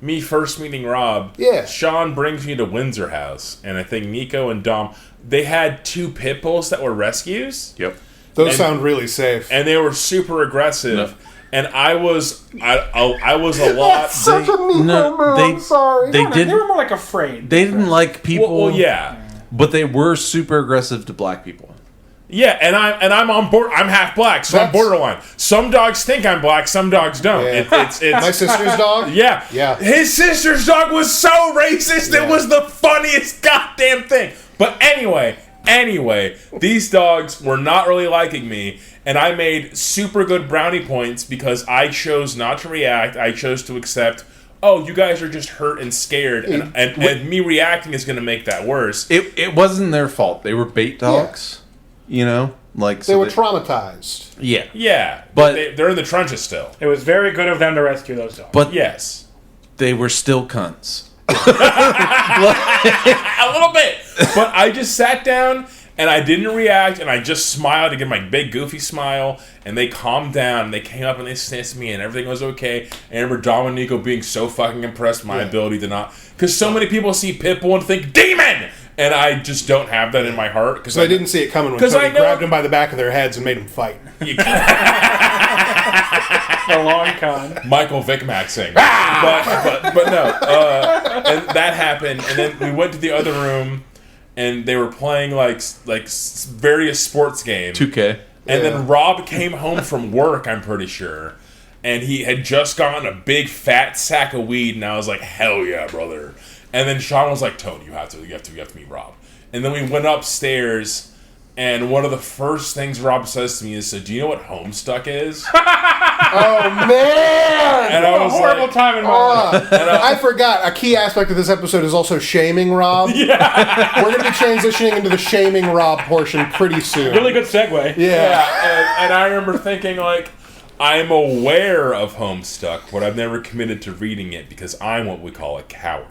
[SPEAKER 2] me first meeting Rob,
[SPEAKER 1] Yeah.
[SPEAKER 2] Sean brings me to Windsor House, and I think Nico and Dom, they had 2 pit bulls that were rescues.
[SPEAKER 4] Yep.
[SPEAKER 1] Those sound really safe.
[SPEAKER 2] And they were super aggressive.
[SPEAKER 4] No.
[SPEAKER 2] And I was a lot.
[SPEAKER 1] Such a Nico
[SPEAKER 4] no,
[SPEAKER 1] move,
[SPEAKER 4] they-
[SPEAKER 1] I'm sorry.
[SPEAKER 4] they
[SPEAKER 3] They
[SPEAKER 4] did.
[SPEAKER 3] were more like afraid.
[SPEAKER 4] They didn't like people.
[SPEAKER 2] Well, yeah.
[SPEAKER 4] But they were super aggressive to black people.
[SPEAKER 2] Yeah, and I'm on board. I'm half black, so I'm
[SPEAKER 1] That's-
[SPEAKER 2] borderline. Some dogs think I'm black, some dogs don't.
[SPEAKER 1] Yeah.
[SPEAKER 2] It's
[SPEAKER 1] My sister's dog?
[SPEAKER 2] Yeah.
[SPEAKER 1] Yeah.
[SPEAKER 2] His sister's dog was so racist.
[SPEAKER 1] Yeah.
[SPEAKER 2] It was the funniest goddamn thing. But anyway, these dogs were not really liking me, and I made super good brownie points because I chose not to react. I chose to accept, "Oh, you guys are just hurt and scared," and me reacting is going to make that worse.
[SPEAKER 4] It wasn't their fault. They were bait dogs. You know? Like
[SPEAKER 1] They were traumatized.
[SPEAKER 4] Yeah.
[SPEAKER 2] Yeah,
[SPEAKER 4] But-
[SPEAKER 2] they're in the trenches still.
[SPEAKER 3] It was very good of them to rescue those dogs.
[SPEAKER 4] But
[SPEAKER 2] Yes.
[SPEAKER 4] they were still cunts.
[SPEAKER 2] A little bit. But I just sat down and I didn't react and I just smiled again, my big goofy smile, and they calmed down. They came up and they sniffed me and everything was okay. And I remember Dom and Nico being so fucking impressed with my ability to not... Because so many people see Pitbull and think, "Demon!" And I just don't have that in my heart. Because
[SPEAKER 1] So I didn't see it coming when
[SPEAKER 2] 'Cause
[SPEAKER 1] Tony
[SPEAKER 2] I know-
[SPEAKER 1] grabbed them by the back of their heads and made them fight.
[SPEAKER 3] A long con.
[SPEAKER 2] Michael Vick Maxing. but no. And that happened. And then we went to the other room and they were playing like various sports games.
[SPEAKER 4] 2K.
[SPEAKER 2] And then Rob came home from work, I'm pretty sure. And he had just gotten a big fat sack of weed, and I was like, "Hell yeah, brother!" And then Sean was like, "Tony, you have to meet Rob." And then we went upstairs, and one of the first things Rob says to me is, "So, do you know what Homestuck is?"
[SPEAKER 1] Oh, man!
[SPEAKER 2] And I
[SPEAKER 3] A
[SPEAKER 2] was
[SPEAKER 3] horrible
[SPEAKER 2] like,
[SPEAKER 3] time in my life.
[SPEAKER 1] I forgot. A key aspect of this episode is also shaming Rob. Yeah. We're going to be transitioning into the shaming Rob portion pretty soon.
[SPEAKER 3] Really good segue.
[SPEAKER 1] Yeah.
[SPEAKER 2] and I remember thinking, like, I'm aware of Homestuck, but I've never committed to reading it because I'm what we call a coward.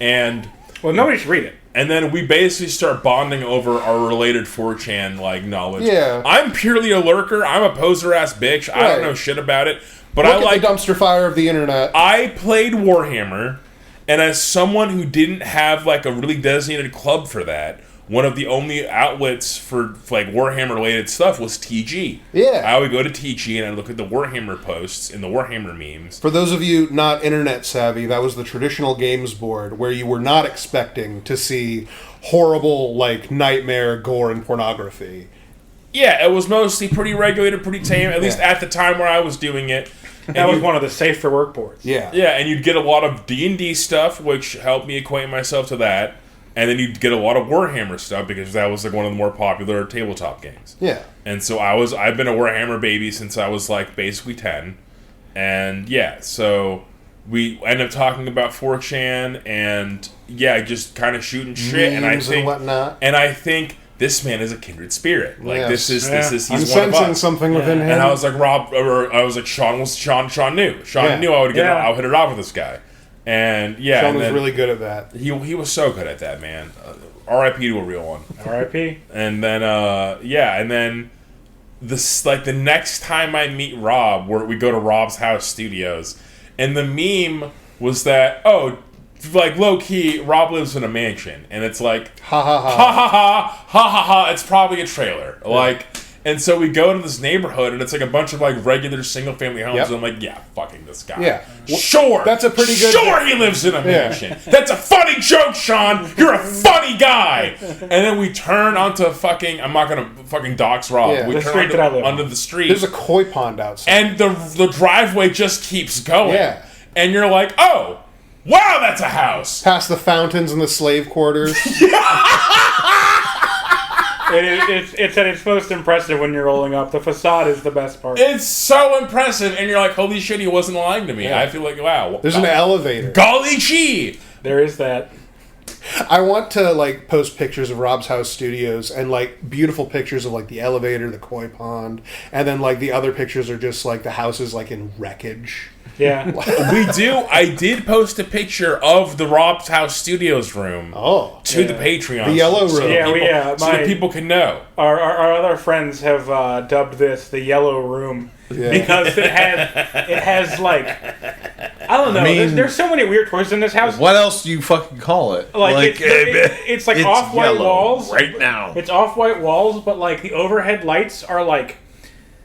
[SPEAKER 2] And
[SPEAKER 3] Well, nobody should read it.
[SPEAKER 2] And then we basically start bonding over our related 4chan like knowledge.
[SPEAKER 1] Yeah.
[SPEAKER 2] I'm purely a lurker. I'm a poser ass bitch. I don't know shit about it. But
[SPEAKER 1] Look
[SPEAKER 2] I
[SPEAKER 1] at
[SPEAKER 2] like
[SPEAKER 1] the dumpster fire of the internet.
[SPEAKER 2] I played Warhammer, and as someone who didn't have like a really designated club for that, one of the only outlets for like Warhammer related stuff was TG.
[SPEAKER 1] Yeah.
[SPEAKER 2] I would go to TG and I'd look at the Warhammer posts and the Warhammer memes.
[SPEAKER 1] For those of you not internet savvy, that was the traditional games board where you were not expecting to see horrible, like, nightmare, gore, and pornography.
[SPEAKER 2] Yeah, it was mostly pretty regulated, pretty tame, at least at the time where I was doing it.
[SPEAKER 3] That was one of the safe for work boards.
[SPEAKER 1] Yeah.
[SPEAKER 2] Yeah, and you'd get a lot of D&D stuff, which helped me acquaint myself to that. And then you'd get a lot of Warhammer stuff because that was like one of the more popular tabletop games.
[SPEAKER 1] Yeah.
[SPEAKER 2] And so I've been a Warhammer baby since I was like basically 10. And yeah, so we ended up talking about 4chan and just kind of shooting shit.
[SPEAKER 1] Memes and whatnot.
[SPEAKER 2] And I think this man is a kindred spirit. Like
[SPEAKER 1] Yes.
[SPEAKER 2] this is
[SPEAKER 1] I'm
[SPEAKER 2] he's one of
[SPEAKER 1] sensing
[SPEAKER 2] us.
[SPEAKER 1] something within him.
[SPEAKER 2] And I was like Sean knew. Sean knew I would hit it off with this guy. And
[SPEAKER 1] Sean was really good at that.
[SPEAKER 2] He was so good at that, man. R.I.P. to a real one.
[SPEAKER 3] R.I.P.
[SPEAKER 2] And then and then the next time I meet Rob, we go to Rob's house studios, and the meme was that like low key, Rob lives in a mansion, and it's like
[SPEAKER 1] Ha ha ha.
[SPEAKER 2] ha ha ha ha ha ha. It's probably a trailer, like. And so we go to this neighborhood, and it's like a bunch of like regular single family homes.
[SPEAKER 1] Yep.
[SPEAKER 2] And I'm like, yeah, fucking this guy.
[SPEAKER 1] Yeah.
[SPEAKER 2] Sure.
[SPEAKER 1] That's a pretty good...
[SPEAKER 2] Sure, he lives in a mansion. That's a funny joke, Sean. You're a funny guy. And then we turn onto fucking... I'm not going to fucking dox Rob.
[SPEAKER 1] Yeah.
[SPEAKER 2] We
[SPEAKER 3] The
[SPEAKER 2] turn
[SPEAKER 3] street that I live
[SPEAKER 2] onto
[SPEAKER 3] on.
[SPEAKER 2] the street.
[SPEAKER 1] There's a koi pond outside.
[SPEAKER 2] And the driveway just keeps going.
[SPEAKER 1] Yeah.
[SPEAKER 2] And you're like, oh, wow, that's a house.
[SPEAKER 1] Past the fountains and the slave quarters.
[SPEAKER 3] It's at its most impressive when you're rolling up. The facade is the best part.
[SPEAKER 2] It's so impressive. And you're like, holy shit, he wasn't lying to me.
[SPEAKER 1] Yeah.
[SPEAKER 2] I feel like, wow.
[SPEAKER 1] There's an elevator.
[SPEAKER 2] Golly gee.
[SPEAKER 3] There is that.
[SPEAKER 1] I want to like post pictures of Rob's house studios and like beautiful pictures of like the elevator, the koi pond, and then like the other pictures are just like the houses like in wreckage.
[SPEAKER 3] Yeah.
[SPEAKER 2] We do. I did post a picture of the Rob's House Studios room to the Patreon.
[SPEAKER 1] The yellow room.
[SPEAKER 2] So that people can know.
[SPEAKER 3] Our other friends have dubbed this the yellow room because it has like, I don't know.
[SPEAKER 4] I mean,
[SPEAKER 3] there's so many weird choices in this house.
[SPEAKER 4] What else do you fucking call it?
[SPEAKER 3] It's like off-white walls
[SPEAKER 4] right now.
[SPEAKER 3] It's off-white walls, but like the overhead lights are like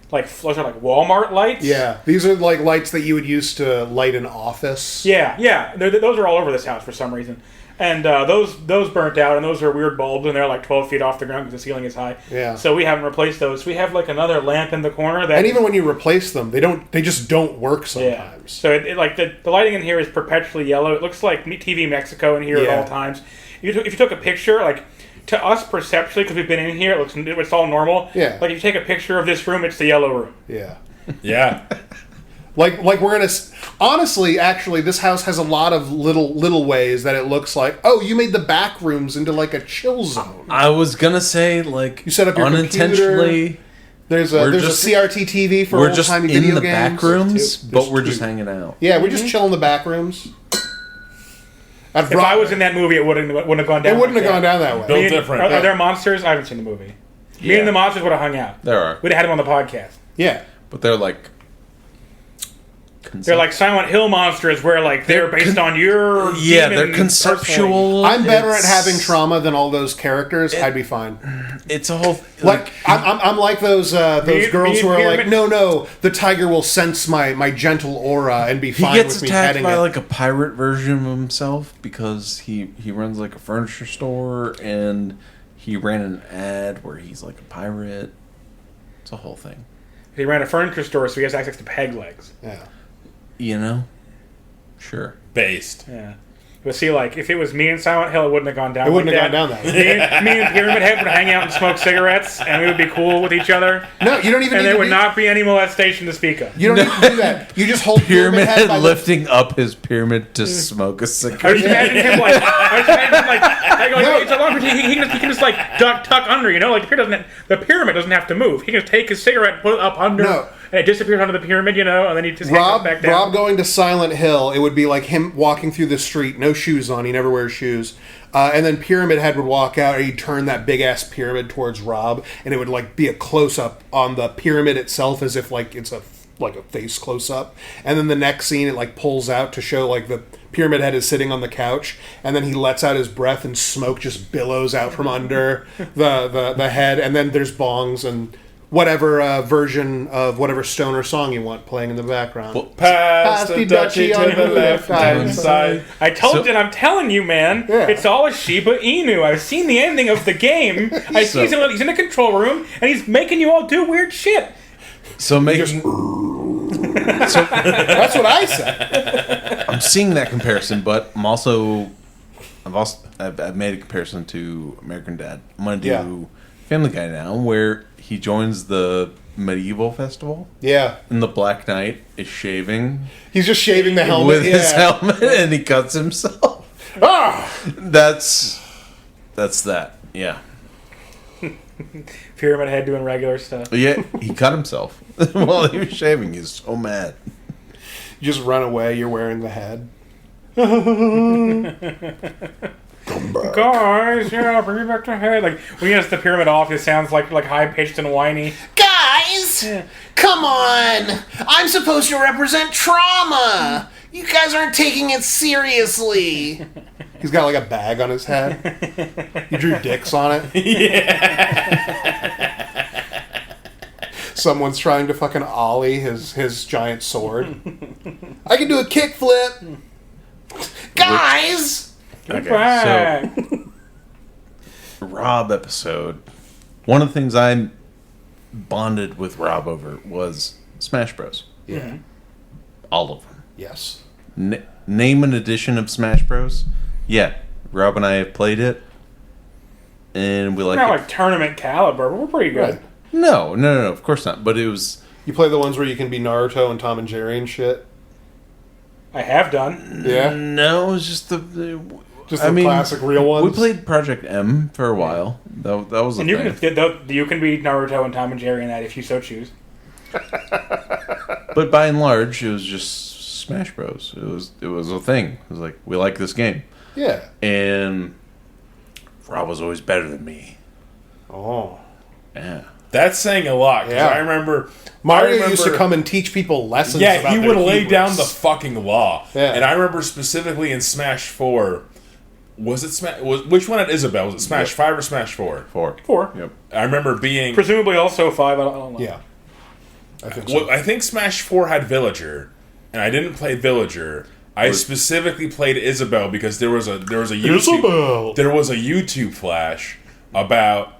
[SPEAKER 3] those are like Walmart lights.
[SPEAKER 1] Yeah, these are like lights that you would use to light an office.
[SPEAKER 3] Yeah. Those are all over this house for some reason. And those burnt out, and those are weird bulbs, and they're like 12 feet off the ground because the ceiling is high.
[SPEAKER 1] Yeah.
[SPEAKER 3] So we haven't replaced those. We have like another lamp in the corner that.
[SPEAKER 1] And even when you replace them, they just don't work sometimes.
[SPEAKER 3] So it like the lighting in here is perpetually yellow. It looks like TV Mexico in here at all times. If you took a picture, like to us perceptually, because we've been in here, it's all normal.
[SPEAKER 1] Yeah.
[SPEAKER 3] Like if you take a picture of this room, it's the yellow room.
[SPEAKER 1] Yeah.
[SPEAKER 2] Yeah.
[SPEAKER 1] Like we're gonna honestly, actually, this house has a lot of little ways that it looks like. Oh, you made the back rooms into like a chill zone.
[SPEAKER 4] I was gonna say like
[SPEAKER 1] You set up your
[SPEAKER 4] unintentionally.
[SPEAKER 1] There's a CRT TV for
[SPEAKER 4] we're just
[SPEAKER 1] old-timey
[SPEAKER 4] in
[SPEAKER 1] video
[SPEAKER 4] the
[SPEAKER 1] games.
[SPEAKER 4] back rooms,
[SPEAKER 1] There's
[SPEAKER 4] but we're
[SPEAKER 1] two.
[SPEAKER 4] just hanging out.
[SPEAKER 1] Yeah, we just chill in the back rooms.
[SPEAKER 3] If I was in that movie, it wouldn't have gone down.
[SPEAKER 1] It wouldn't have gone down that way.
[SPEAKER 2] Built different.
[SPEAKER 3] Are there monsters? I haven't seen the movie. Me and the monsters would have hung out.
[SPEAKER 4] There are,
[SPEAKER 3] We'd have had them on the podcast.
[SPEAKER 1] Yeah.
[SPEAKER 4] but they're like.
[SPEAKER 3] They're like Silent Hill monsters, where like they're based on your
[SPEAKER 4] they're
[SPEAKER 3] demon
[SPEAKER 4] conceptual.
[SPEAKER 1] I'm better at
[SPEAKER 4] It's-
[SPEAKER 1] having trauma than all those characters. I'd be fine.
[SPEAKER 4] It's a whole
[SPEAKER 1] Like I'm like those girls who are like, no, the tiger will sense my gentle aura and be
[SPEAKER 4] He
[SPEAKER 1] fine
[SPEAKER 4] gets
[SPEAKER 1] with me
[SPEAKER 4] attacked
[SPEAKER 1] petting
[SPEAKER 4] by
[SPEAKER 1] it.
[SPEAKER 4] like a pirate version of himself because he runs like a furniture store and he ran an ad where he's like a pirate. It's a whole thing.
[SPEAKER 3] He ran a furniture store, so he has access to peg legs.
[SPEAKER 1] Yeah.
[SPEAKER 4] You know? Sure.
[SPEAKER 2] Based.
[SPEAKER 3] Yeah. But see, like, if it was me and Silent Hill, it wouldn't have gone down.
[SPEAKER 1] It wouldn't
[SPEAKER 3] like
[SPEAKER 1] have gone down that way.
[SPEAKER 3] Me and Pyramid Head would hang out and smoke cigarettes, and we would be cool with each other.
[SPEAKER 1] No, you don't even.
[SPEAKER 3] And
[SPEAKER 1] need
[SPEAKER 3] there
[SPEAKER 1] to
[SPEAKER 3] would
[SPEAKER 1] do,
[SPEAKER 3] not be any molestation to speak of.
[SPEAKER 1] You don't need to do that. You just hold
[SPEAKER 4] Pyramid
[SPEAKER 1] Head
[SPEAKER 4] Head
[SPEAKER 1] by
[SPEAKER 4] lifting up his pyramid to smoke a
[SPEAKER 3] I just
[SPEAKER 4] cigarette.
[SPEAKER 3] imagine him like, it's a long he can just like tuck under, you know, like the pyramid doesn't have to move. He can just take his cigarette, and put it up under,
[SPEAKER 1] No.
[SPEAKER 3] and it disappears under the pyramid, you know, and then he just hangs it back down.
[SPEAKER 1] Rob going to Silent Hill, it would be like him walking through the street, no shoes on. He never wears shoes. And then Pyramid Head would walk out, and he'd turn that big ass pyramid towards Rob, and it would like be a close up on the pyramid itself, as if like it's a face close up. And then the next scene, it like pulls out to show like the Pyramid Head is sitting on the couch, and then he lets out his breath, and smoke just billows out from under the head, and then there's bongs and whatever version of whatever stoner song you want playing in the background.
[SPEAKER 2] Well, pass the duchy to the left hand side.
[SPEAKER 3] I told you, I'm telling you, man.
[SPEAKER 1] Yeah.
[SPEAKER 3] It's all a Shiba Inu. I've seen the ending of the game. He's in the control room, and he's making you all do weird shit.
[SPEAKER 4] So making...
[SPEAKER 1] That's what I said.
[SPEAKER 4] I'm seeing that comparison, but I've made a comparison to American Dad. I'm gonna do Family Guy now, where he joins the medieval festival.
[SPEAKER 1] Yeah.
[SPEAKER 4] And the Black Knight is shaving.
[SPEAKER 1] He's just shaving the helmet.
[SPEAKER 4] With his helmet, and he cuts himself. That's that. Yeah.
[SPEAKER 3] Pyramid Head doing regular stuff.
[SPEAKER 4] Yeah, he cut himself while he was shaving. He's so mad.
[SPEAKER 1] You just run away, you're wearing the head.
[SPEAKER 3] Guys, yeah, bring me back to head. Like, when he has the pyramid off, it sounds like high-pitched and whiny.
[SPEAKER 1] Guys! Come on! I'm supposed to represent trauma! You guys aren't taking it seriously! He's got like a bag on his head. You drew dicks on it.
[SPEAKER 2] Yeah.
[SPEAKER 1] Someone's trying to fucking ollie his giant sword. I can do a kickflip! Guys!
[SPEAKER 4] Okay, so Rob episode. One of the things I bonded with Rob over was Smash Bros.
[SPEAKER 1] Yeah.
[SPEAKER 4] All of them.
[SPEAKER 1] Yes.
[SPEAKER 4] Name an edition of Smash Bros. Yeah, Rob and I have played it, and we like
[SPEAKER 3] Not
[SPEAKER 4] it.
[SPEAKER 3] like tournament caliber, but we're pretty good.
[SPEAKER 1] Right.
[SPEAKER 4] No, of course not. But it was.
[SPEAKER 1] You play the ones where you can be Naruto and Tom and Jerry and shit?
[SPEAKER 3] I have done.
[SPEAKER 1] Yeah?
[SPEAKER 4] No, it was just the
[SPEAKER 1] classic real ones?
[SPEAKER 4] We played Project M for a while. That was a
[SPEAKER 3] And you can be Naruto and Tom and Jerry in that if you so choose.
[SPEAKER 4] But by and large, it was just Smash Bros. It was a thing. It was like, we like this game.
[SPEAKER 1] Yeah.
[SPEAKER 4] And Rob was always better than me.
[SPEAKER 1] Oh.
[SPEAKER 4] Yeah.
[SPEAKER 2] That's saying a lot, because
[SPEAKER 1] Yeah.
[SPEAKER 2] I remember...
[SPEAKER 1] Mario used to come and teach people lessons
[SPEAKER 2] Yeah,
[SPEAKER 1] about
[SPEAKER 2] he
[SPEAKER 1] their
[SPEAKER 2] would lay
[SPEAKER 1] keywords.
[SPEAKER 2] down the fucking law.
[SPEAKER 1] Yeah.
[SPEAKER 2] And I remember specifically in Smash 4... Was it Smash... Which one at Isabel? Was it Smash 5 or Smash 4?
[SPEAKER 3] 4.
[SPEAKER 4] Yep.
[SPEAKER 2] I remember being...
[SPEAKER 3] Presumably also 5. I don't know.
[SPEAKER 1] Yeah. I think so.
[SPEAKER 2] Well, I think Smash 4 had Villager, and I didn't play Villager. I specifically played Isabel because there was a YouTube
[SPEAKER 1] Isabel!
[SPEAKER 2] There was a YouTube flash about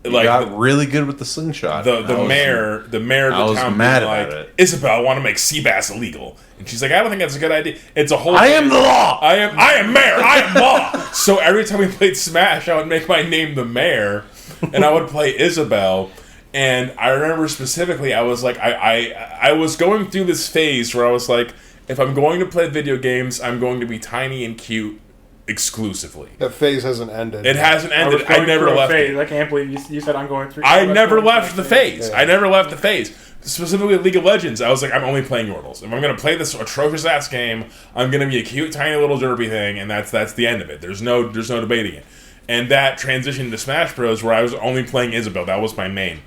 [SPEAKER 4] You got really good with the slingshot.
[SPEAKER 2] the mayor of the town
[SPEAKER 4] mad
[SPEAKER 2] being
[SPEAKER 4] about
[SPEAKER 2] like,
[SPEAKER 4] it.
[SPEAKER 2] Isabel, I want to make sea bass illegal, and she's like, I don't think that's a good idea. It's a whole.
[SPEAKER 4] I am the law.
[SPEAKER 2] I am mayor. I am law. So every time we played Smash, I would make my name the mayor, and I would play Isabel. And I remember specifically, I was like, I was going through this phase where I was like, if I'm going to play video games, I'm going to be tiny and cute exclusively.
[SPEAKER 1] That phase hasn't ended.
[SPEAKER 2] It hasn't ended.
[SPEAKER 3] I
[SPEAKER 2] I never
[SPEAKER 3] through a
[SPEAKER 2] left
[SPEAKER 3] phase.
[SPEAKER 2] it.
[SPEAKER 3] I can't believe you said I'm going through.
[SPEAKER 2] I
[SPEAKER 3] was
[SPEAKER 2] never
[SPEAKER 3] going
[SPEAKER 2] left
[SPEAKER 3] through
[SPEAKER 2] the
[SPEAKER 3] a
[SPEAKER 2] phase.
[SPEAKER 1] Yeah.
[SPEAKER 2] I never left the phase. Specifically League of Legends, I was like, I'm only playing Yordles. If I'm going to play this atrocious ass game, I'm going to be a cute tiny little derpy thing, and that's the end of it. There's no debating it. And that transitioned to Smash Bros, where I was only playing Isabel. That was my main.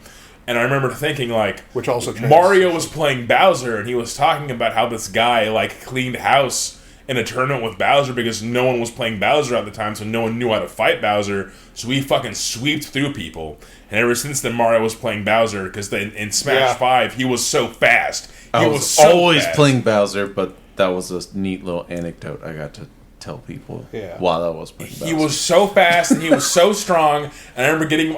[SPEAKER 2] And I remember thinking, like,
[SPEAKER 1] Which also
[SPEAKER 2] Mario was playing Bowser, and he was talking about how this guy, like, cleaned house in a tournament with Bowser because no one was playing Bowser at the time, so no one knew how to fight Bowser, so he fucking sweeped through people. And ever since then, Mario was playing Bowser, because in Smash 5, he was so fast.
[SPEAKER 4] I was
[SPEAKER 2] so
[SPEAKER 4] always
[SPEAKER 2] fast.
[SPEAKER 4] playing Bowser, but that was a neat little anecdote I got to tell people while I was playing Bowser.
[SPEAKER 2] He was so fast and he was so strong, and I remember getting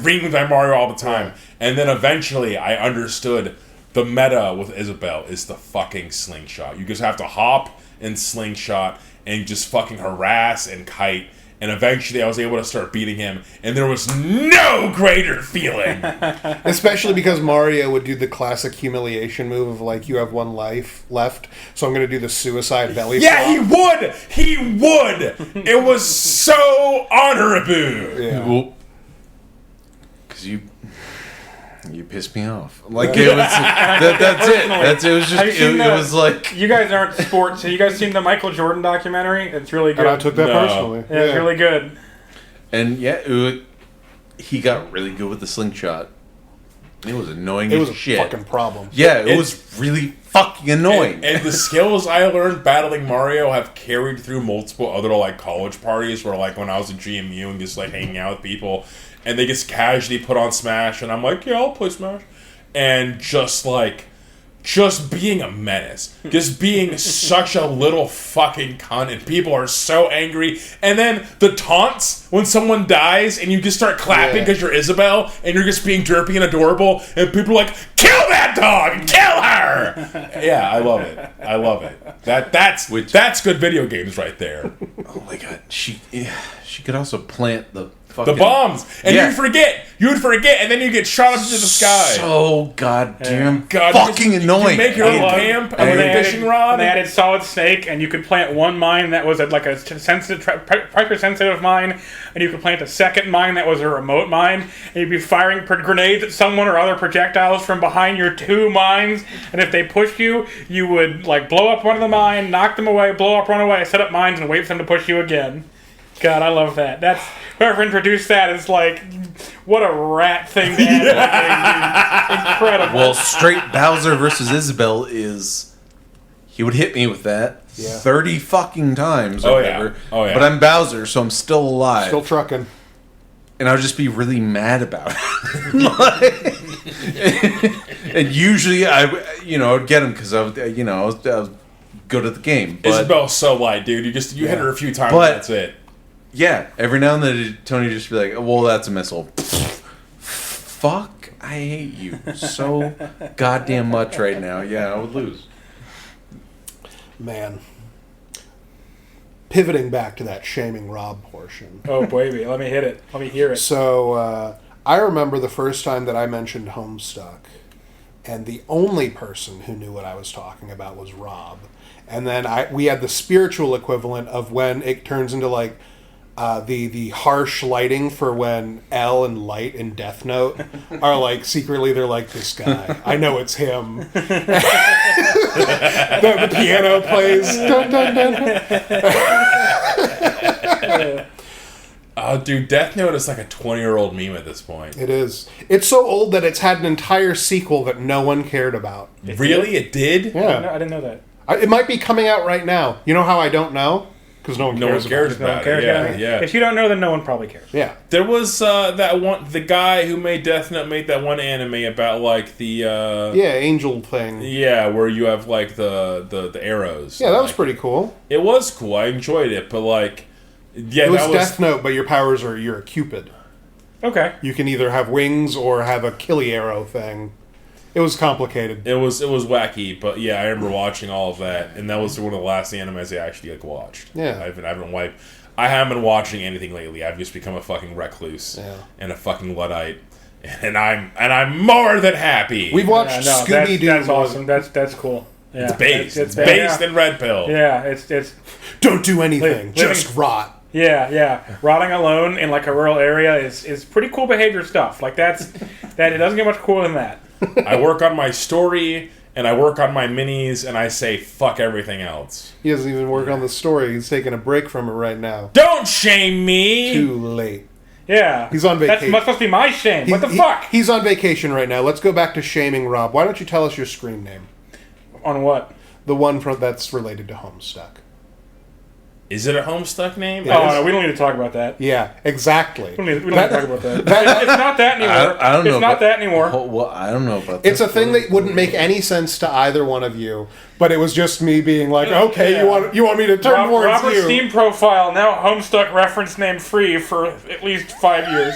[SPEAKER 2] ringed by Mario all the time. And then eventually I understood the meta with Isabel is the fucking slingshot. You just have to hop and slingshot and just fucking harass and kite. And eventually I was able to start beating him, and there was no greater feeling.
[SPEAKER 1] Especially because Mario would do the classic humiliation move of, like, you have one life left, so I'm going to do the suicide belly
[SPEAKER 2] Yeah,
[SPEAKER 1] flop.
[SPEAKER 2] he would! He would! It was so honorable!
[SPEAKER 1] Yeah.
[SPEAKER 4] Because you pissed me off. Like, it was... that's it. It was just...
[SPEAKER 3] Have you seen
[SPEAKER 4] It was like...
[SPEAKER 3] You guys aren't sports. So you guys seen the Michael Jordan documentary? It's really good.
[SPEAKER 1] And I took that
[SPEAKER 2] No.
[SPEAKER 1] personally.
[SPEAKER 3] Yeah, it's really good.
[SPEAKER 4] And, he got really good with the slingshot. It was annoying
[SPEAKER 1] It
[SPEAKER 4] as
[SPEAKER 1] was a
[SPEAKER 4] shit.
[SPEAKER 1] fucking problem.
[SPEAKER 4] Yeah, it was really fucking annoying.
[SPEAKER 2] And the skills I learned battling Mario have carried through multiple other like college parties where like when I was in GMU and just like hanging out with people and they just casually put on Smash and I'm like, yeah, I'll play Smash. And just being a menace. Just being such a little fucking cunt and people are so angry. And then the taunts when someone dies and you just start clapping because you're Isabelle and you're just being derpy and adorable and people are like, kill that dog! Kill her! Yeah, I love it. I love it. That's good video games right there.
[SPEAKER 4] Oh my god, she could also plant the fucking...
[SPEAKER 2] The bombs! And you would forget, and then you get shot up into the sky.
[SPEAKER 4] So goddamn
[SPEAKER 2] fucking
[SPEAKER 4] annoying.
[SPEAKER 2] You make your own camp and a fishing rod.
[SPEAKER 3] And they added Solid Snake, and you could plant one mine that was like a pressure-sensitive mine, and you could plant a second mine that was a remote mine, and you'd be firing grenades at someone or other projectiles from behind your two mines, and if they pushed you, you would like blow up one of the mine, knock them away, blow up, run away, set up mines, and wait for them to push you again. God, I love that. That's whoever introduced that is like, what a rat thing to add. Incredible.
[SPEAKER 4] Well, straight Bowser versus Isabelle is he would hit me with that 30 fucking times or whatever.
[SPEAKER 2] Oh yeah.
[SPEAKER 4] But I'm Bowser, so I'm still alive.
[SPEAKER 1] Still trucking.
[SPEAKER 4] And I would just be really mad about it. And usually I would get him because I was good at the game. But,
[SPEAKER 2] Isabel's so light, dude. You hit her a few times and that's it.
[SPEAKER 4] Yeah, every now and then Tony would just be like, well, that's a missile. Fuck, I hate you so goddamn much right now. Yeah, I would lose.
[SPEAKER 1] Man. Pivoting back to that shaming Rob portion.
[SPEAKER 3] Oh, baby. Let me hit it. Let me hear it.
[SPEAKER 1] So, I remember the first time that I mentioned Homestuck, and the only person who knew what I was talking about was Rob. And then we had the spiritual equivalent of when it turns into, like, the harsh lighting for when L and Light in Death Note are like secretly they're like, this guy, I know it's him. the piano plays. Dun, dun, dun.
[SPEAKER 2] Oh, dude, Death Note is like a 20-year-old meme at this point.
[SPEAKER 1] It is. It's so old that it's had an entire sequel that no one cared about.
[SPEAKER 2] Really? It did?
[SPEAKER 1] Yeah.
[SPEAKER 3] I didn't know that.
[SPEAKER 1] It might be coming out right now. You know how I don't know? Because no one cares
[SPEAKER 2] about it. Yeah.
[SPEAKER 3] If you don't know, then no one probably cares.
[SPEAKER 1] Yeah.
[SPEAKER 2] There was that one. The guy who made Death Note made that one anime about like the
[SPEAKER 1] angel thing.
[SPEAKER 2] Yeah, where you have like the arrows.
[SPEAKER 1] Yeah, that was pretty cool.
[SPEAKER 2] It was cool. I enjoyed it, but like, yeah,
[SPEAKER 1] it was Death Note, but your powers are you're a Cupid.
[SPEAKER 3] Okay.
[SPEAKER 1] You can either have wings or have a killy arrow thing. It was complicated.
[SPEAKER 2] It was wacky, but yeah, I remember watching all of that, and that was one of the last animes I actually like watched.
[SPEAKER 1] Yeah,
[SPEAKER 2] I haven't been watching anything lately. I've just become a fucking recluse and a fucking Luddite, and I'm more than happy.
[SPEAKER 1] We've watched Scooby-Doo.
[SPEAKER 3] That's awesome. That's cool. Yeah.
[SPEAKER 2] It's based in Red Pill.
[SPEAKER 3] Yeah, it's
[SPEAKER 1] don't do anything, just rot.
[SPEAKER 3] Yeah. Rotting alone in like a rural area is pretty cool behavior stuff. Like that. It doesn't get much cooler than that.
[SPEAKER 2] I work on my story, and I work on my minis, and I say fuck everything else.
[SPEAKER 1] He doesn't even work on the story. He's taking a break from it right now.
[SPEAKER 2] Don't shame me!
[SPEAKER 1] Too late.
[SPEAKER 3] Yeah.
[SPEAKER 1] He's on vacation.
[SPEAKER 3] That's supposed to be my shame. What the fuck?
[SPEAKER 1] He's on vacation right now. Let's go back to shaming Rob. Why don't you tell us your screen name?
[SPEAKER 3] On what?
[SPEAKER 1] The one that's related to Homestuck.
[SPEAKER 2] Is it a Homestuck name?
[SPEAKER 3] No, we don't need to talk about that.
[SPEAKER 1] Yeah, exactly.
[SPEAKER 3] We don't need to talk about that. It's not that anymore.
[SPEAKER 4] I don't know.
[SPEAKER 3] It's not that anymore.
[SPEAKER 4] Well, I don't know about that.
[SPEAKER 1] It's a thing that wouldn't make any sense to either one of you, but it was just me being like, okay, you want me to turn towards
[SPEAKER 3] Robert's
[SPEAKER 1] you.
[SPEAKER 3] Steam profile, now Homestuck reference name free for at least 5 years.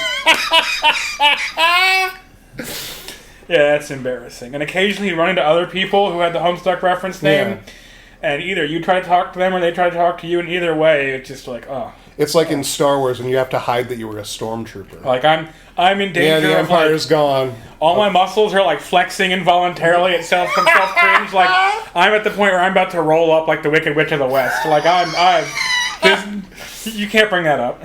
[SPEAKER 3] Yeah, that's embarrassing. And occasionally you run into other people who had the Homestuck reference name.
[SPEAKER 1] Yeah.
[SPEAKER 3] And either you try to talk to them or they try to talk to you, and either way, it's just like, oh.
[SPEAKER 1] It's like in Star Wars when you have to hide that you were a stormtrooper.
[SPEAKER 3] Like, I'm in danger
[SPEAKER 1] Yeah, the
[SPEAKER 3] of,
[SPEAKER 1] Empire's
[SPEAKER 3] like,
[SPEAKER 1] gone.
[SPEAKER 3] all my muscles are, like, flexing involuntarily at self-cringe. Like, I'm at the point where I'm about to roll up like the Wicked Witch of the West. Like, you can't bring that up.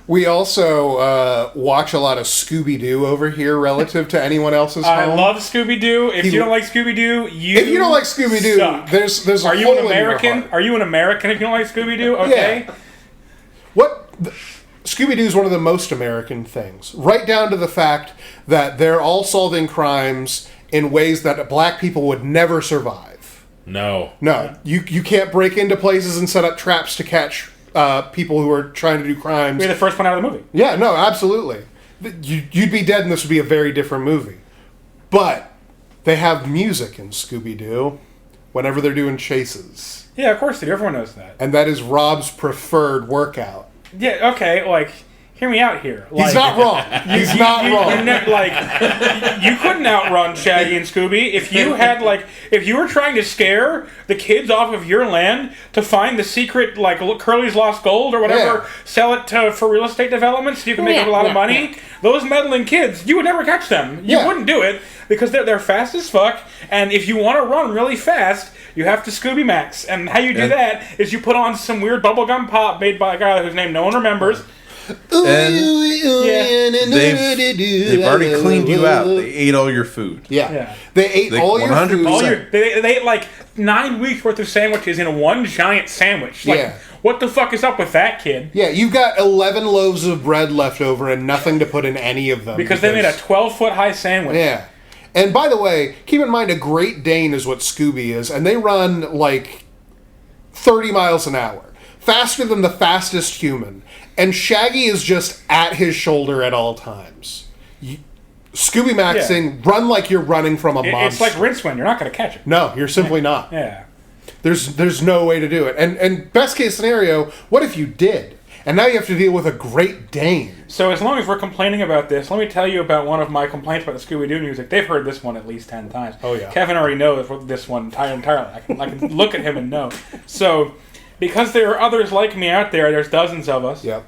[SPEAKER 1] We also watch a lot of Scooby-Doo over here relative to anyone else's home.
[SPEAKER 3] I love Scooby-Doo. If you don't like Scooby-Doo,
[SPEAKER 1] If you don't like Scooby-Doo,
[SPEAKER 3] suck.
[SPEAKER 1] there's a
[SPEAKER 3] Are you
[SPEAKER 1] hole
[SPEAKER 3] an
[SPEAKER 1] in your
[SPEAKER 3] American?
[SPEAKER 1] heart.
[SPEAKER 3] Are you an American if you don't like Scooby-Doo? Okay.
[SPEAKER 1] Yeah. What? Scooby-Doo is one of the most American things, right down to the fact that they're all solving crimes in ways that black people would never survive.
[SPEAKER 2] No.
[SPEAKER 1] No, you can't break into places and set up traps to catch people who are trying to do crimes.
[SPEAKER 3] You're the first one out of the movie.
[SPEAKER 1] Yeah, no, absolutely. You'd be dead and this would be a very different movie. But they have music in Scooby-Doo whenever they're doing chases.
[SPEAKER 3] Yeah, of course they do. Everyone knows that.
[SPEAKER 1] And that is Rob's preferred workout.
[SPEAKER 3] Yeah, okay, like, hear me out here. Like,
[SPEAKER 1] He's not wrong. He's not wrong.
[SPEAKER 3] You couldn't outrun Shaggy and Scooby if you had, like, if you were trying to scare the kids off of your land to find the secret, like, Curly's Lost Gold or whatever, sell it for real estate development so you can make a lot of money. Those meddling kids, you would never catch them. You wouldn't do it because they're fast as fuck, and if you want to run really fast, you have to Scooby Max. And how you do that is you put on some weird bubblegum pop made by a guy whose name no one remembers.
[SPEAKER 4] And they've already cleaned you out. They ate all your food.
[SPEAKER 1] Yeah. They ate all your food.
[SPEAKER 3] They ate like 9 weeks worth of sandwiches in one giant sandwich. Like, what the fuck is up with that, kid?
[SPEAKER 1] Yeah, you've got 11 loaves of bread left over and nothing to put in any of them.
[SPEAKER 3] Because they made a 12-foot high sandwich.
[SPEAKER 1] Yeah. And by the way, keep in mind a Great Dane is what Scooby is, and they run like 30 miles an hour. Faster than the fastest human. And Shaggy is just at his shoulder at all times. Scooby Maxing, run like you're running from a monster.
[SPEAKER 3] It's like Rincewind. You're not going to catch it.
[SPEAKER 1] No, you're simply not.
[SPEAKER 3] Yeah.
[SPEAKER 1] There's no way to do it. And best case scenario, what if you did? And now you have to deal with a Great Dane.
[SPEAKER 3] So as long as we're complaining about this, let me tell you about one of my complaints about the Scooby-Doo music. They've heard this one at least 10 times.
[SPEAKER 1] Oh, yeah.
[SPEAKER 3] Kevin already knows this one entirely. I can look at him and know. So, because there are others like me out there, there's dozens of us.
[SPEAKER 1] Yep.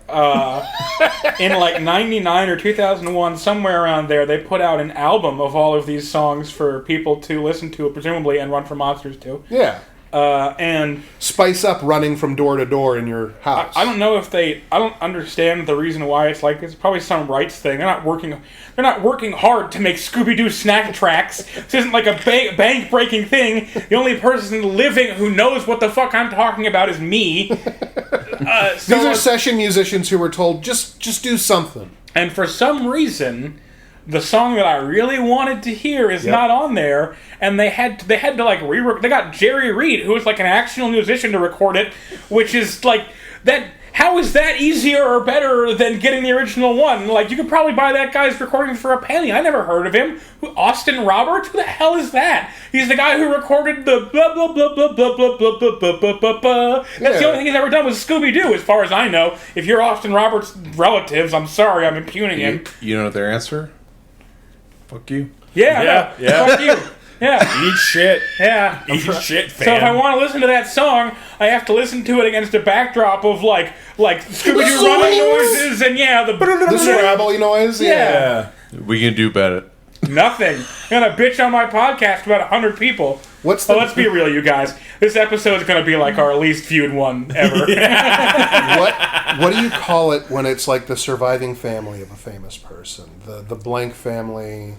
[SPEAKER 3] In like 99 or 2001, somewhere around there, they put out an album of all of these songs for people to listen to, presumably, and run for monsters to.
[SPEAKER 1] Yeah.
[SPEAKER 3] And
[SPEAKER 1] spice up running from door to door in your house.
[SPEAKER 3] I don't know if I don't understand the reason why it's like this. It's probably some rights thing. They're not working hard to make Scooby-Doo snack tracks. This isn't like a bank-breaking thing. The only person living who knows what the fuck I'm talking about is me.
[SPEAKER 1] These are session musicians who were told, just do something.
[SPEAKER 3] And for some reason, the song that I really wanted to hear is not on there, and they had to like they got Jerry Reed, who was like an actual musician, to record it, which is like that. How is that easier or better than getting the original one? Like, you could probably buy that guy's recording for a penny. I never heard of him. Austin Roberts? Who the hell is that? He's the guy who recorded the blah blah blah blah blah blah blah blah blah blah blah blah. That's the only thing he's ever done with Scooby-Doo, as far as I know. If you're Austin Roberts' relatives, I'm sorry, I'm impugning him.
[SPEAKER 4] You know their answer? Fuck you.
[SPEAKER 3] Yeah. Fuck you. Yeah.
[SPEAKER 2] Eat shit.
[SPEAKER 3] Yeah.
[SPEAKER 2] Eat shit, fam.
[SPEAKER 3] So if I want to listen to that song, I have to listen to it against a backdrop of like Scooby-Doo running noises and
[SPEAKER 1] the scrabbly noise.
[SPEAKER 3] Yeah.
[SPEAKER 4] We can do better.
[SPEAKER 3] Nothing. I'm gonna bitch on my podcast about 100 people. Let's be real, you guys. This episode is gonna be like our least viewed one ever.
[SPEAKER 1] What do you call it when it's like the surviving family of a famous person? The blank family,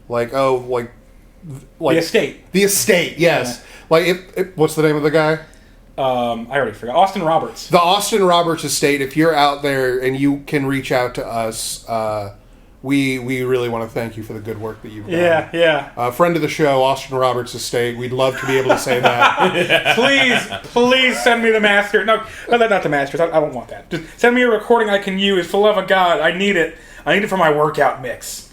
[SPEAKER 1] the
[SPEAKER 3] estate.
[SPEAKER 1] The estate, yes. Yeah. What's the name of the guy?
[SPEAKER 3] I already forgot. Austin Roberts.
[SPEAKER 1] The Austin Roberts estate. If you're out there and you can reach out to us, we really want to thank you for the good work that you've done.
[SPEAKER 3] Yeah.
[SPEAKER 1] Friend of the show, Austin Roberts estate. We'd love to be able to say that.
[SPEAKER 3] Please send me the master. No, not the masters. I don't want that. Just send me a recording I can use. For the love of God, I need it. I need it for my workout mix.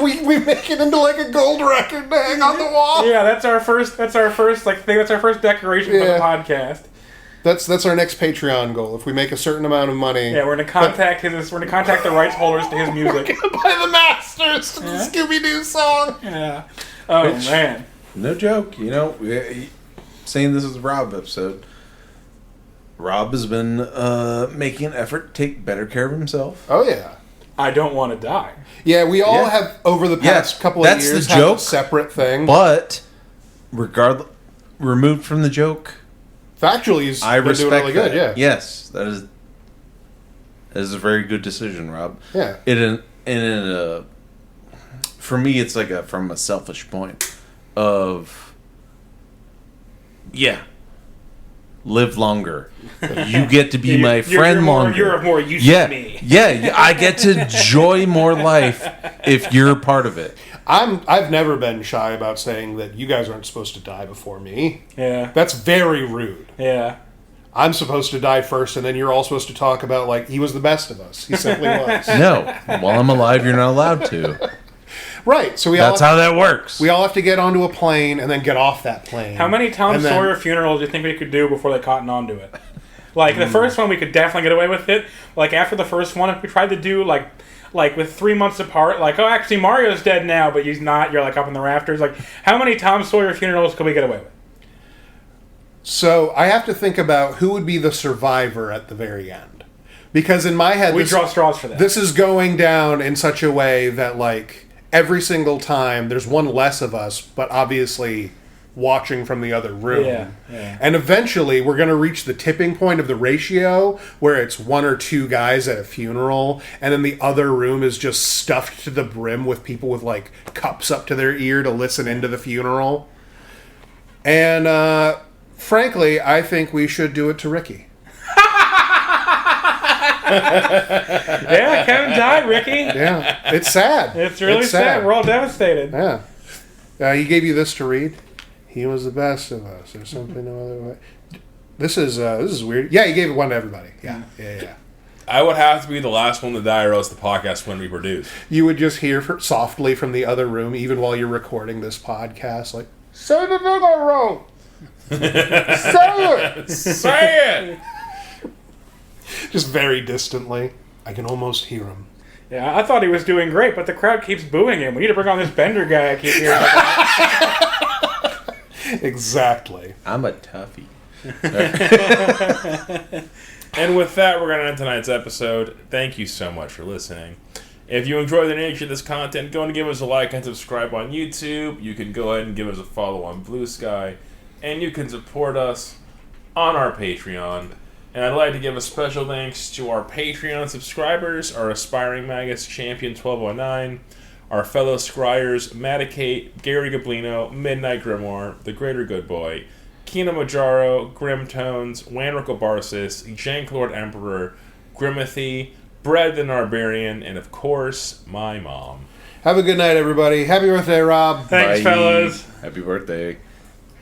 [SPEAKER 1] we make it into like a gold record to hang on the wall.
[SPEAKER 3] Yeah, that's our first decoration for the podcast.
[SPEAKER 1] That's our next Patreon goal. If we make a certain amount of money,
[SPEAKER 3] we're gonna contact the rights holders to his music.
[SPEAKER 1] We're gonna buy the masters to the Scooby-Doo song.
[SPEAKER 3] Yeah. Oh man.
[SPEAKER 4] No joke. Saying this is a Rob episode. Rob has been making an effort to take better care of himself.
[SPEAKER 1] Oh yeah.
[SPEAKER 3] I don't want to die.
[SPEAKER 1] Yeah, we all have over the past couple of years
[SPEAKER 4] that's the
[SPEAKER 1] had
[SPEAKER 4] joke,
[SPEAKER 1] a separate thing.
[SPEAKER 4] But removed from the joke,
[SPEAKER 1] factually, he's been doing really good. Yeah.
[SPEAKER 4] Yes, that is a very good decision, Rob.
[SPEAKER 1] Yeah.
[SPEAKER 4] For me, it's like from a selfish point of, live longer. You get to be my friend longer.
[SPEAKER 3] You're of more use to me.
[SPEAKER 4] Yeah, I get to enjoy more life if you're a part of it.
[SPEAKER 1] I've never been shy about saying that you guys aren't supposed to die before me.
[SPEAKER 3] Yeah.
[SPEAKER 1] That's very rude.
[SPEAKER 3] Yeah.
[SPEAKER 1] I'm supposed to die first, and then you're all supposed to talk about, like, he was the best of us. He simply was.
[SPEAKER 4] No. While I'm alive, you're not allowed to.
[SPEAKER 1] Right. So
[SPEAKER 4] That's how that works.
[SPEAKER 1] We all have to get onto a plane and then get off that plane.
[SPEAKER 3] How many Tom Sawyer funerals do you think we could do before they cotton on to it? Like, the first one, we could definitely get away with it. Like, after the first one, if we tried to do, like with 3 months apart, like, oh, actually, Mario's dead now, but he's not. You're, like, up in the rafters. Like, how many Tom Sawyer funerals could we get away with?
[SPEAKER 1] So, I have to think about who would be the survivor at the very end. Because in my head...
[SPEAKER 3] We draw straws for that.
[SPEAKER 1] This is going down in such a way that, like, every single time, there's one less of us, but obviously watching from the other room.
[SPEAKER 3] Yeah.
[SPEAKER 1] And eventually, we're going to reach the tipping point of the ratio where it's 1 or 2 guys at a funeral, and then the other room is just stuffed to the brim with people with, like, cups up to their ear to listen into the funeral. And, frankly, I think we should do it to Ricky.
[SPEAKER 3] Yeah, Kevin died, Ricky.
[SPEAKER 1] Yeah, it's sad.
[SPEAKER 3] It's really sad. We're all devastated.
[SPEAKER 1] Yeah. He gave you this to read. He was the best of us, or something no other way. This is weird. Yeah, he gave it one to everybody. Yeah.
[SPEAKER 2] I would have to be the last one to die, or else the podcast wouldn't be produced.
[SPEAKER 1] You would just hear softly from the other room, even while you're recording this podcast, like, say the thing I wrote. Say it.
[SPEAKER 2] Say it.
[SPEAKER 1] Just very distantly. I can almost hear him.
[SPEAKER 3] Yeah, I thought he was doing great, but the crowd keeps booing him. We need to bring on this Bender guy I keep hearing about.
[SPEAKER 1] Exactly.
[SPEAKER 4] I'm a toughie.
[SPEAKER 2] And with that, we're going to end tonight's episode. Thank you so much for listening. If you enjoy the nature of this content, go and give us a like and subscribe on YouTube. You can go ahead and give us a follow on Blue Sky. And you can support us on our Patreon. And I'd like to give a special thanks to our Patreon subscribers, our aspiring Magus Champion 1209, our fellow Scryers, Maticate, GaryGoblino, MidniteGrimoire, The Greater Good Boy, Kinomajaro, Grimtones, Wanrical Barcis, Janklord Emperor, Grimothy, Brad the Gnarbarian, and of course, my mom.
[SPEAKER 1] Have a good night, everybody. Happy birthday, Rob.
[SPEAKER 3] Thanks,
[SPEAKER 4] Bye.
[SPEAKER 3] fellas.
[SPEAKER 4] Happy birthday.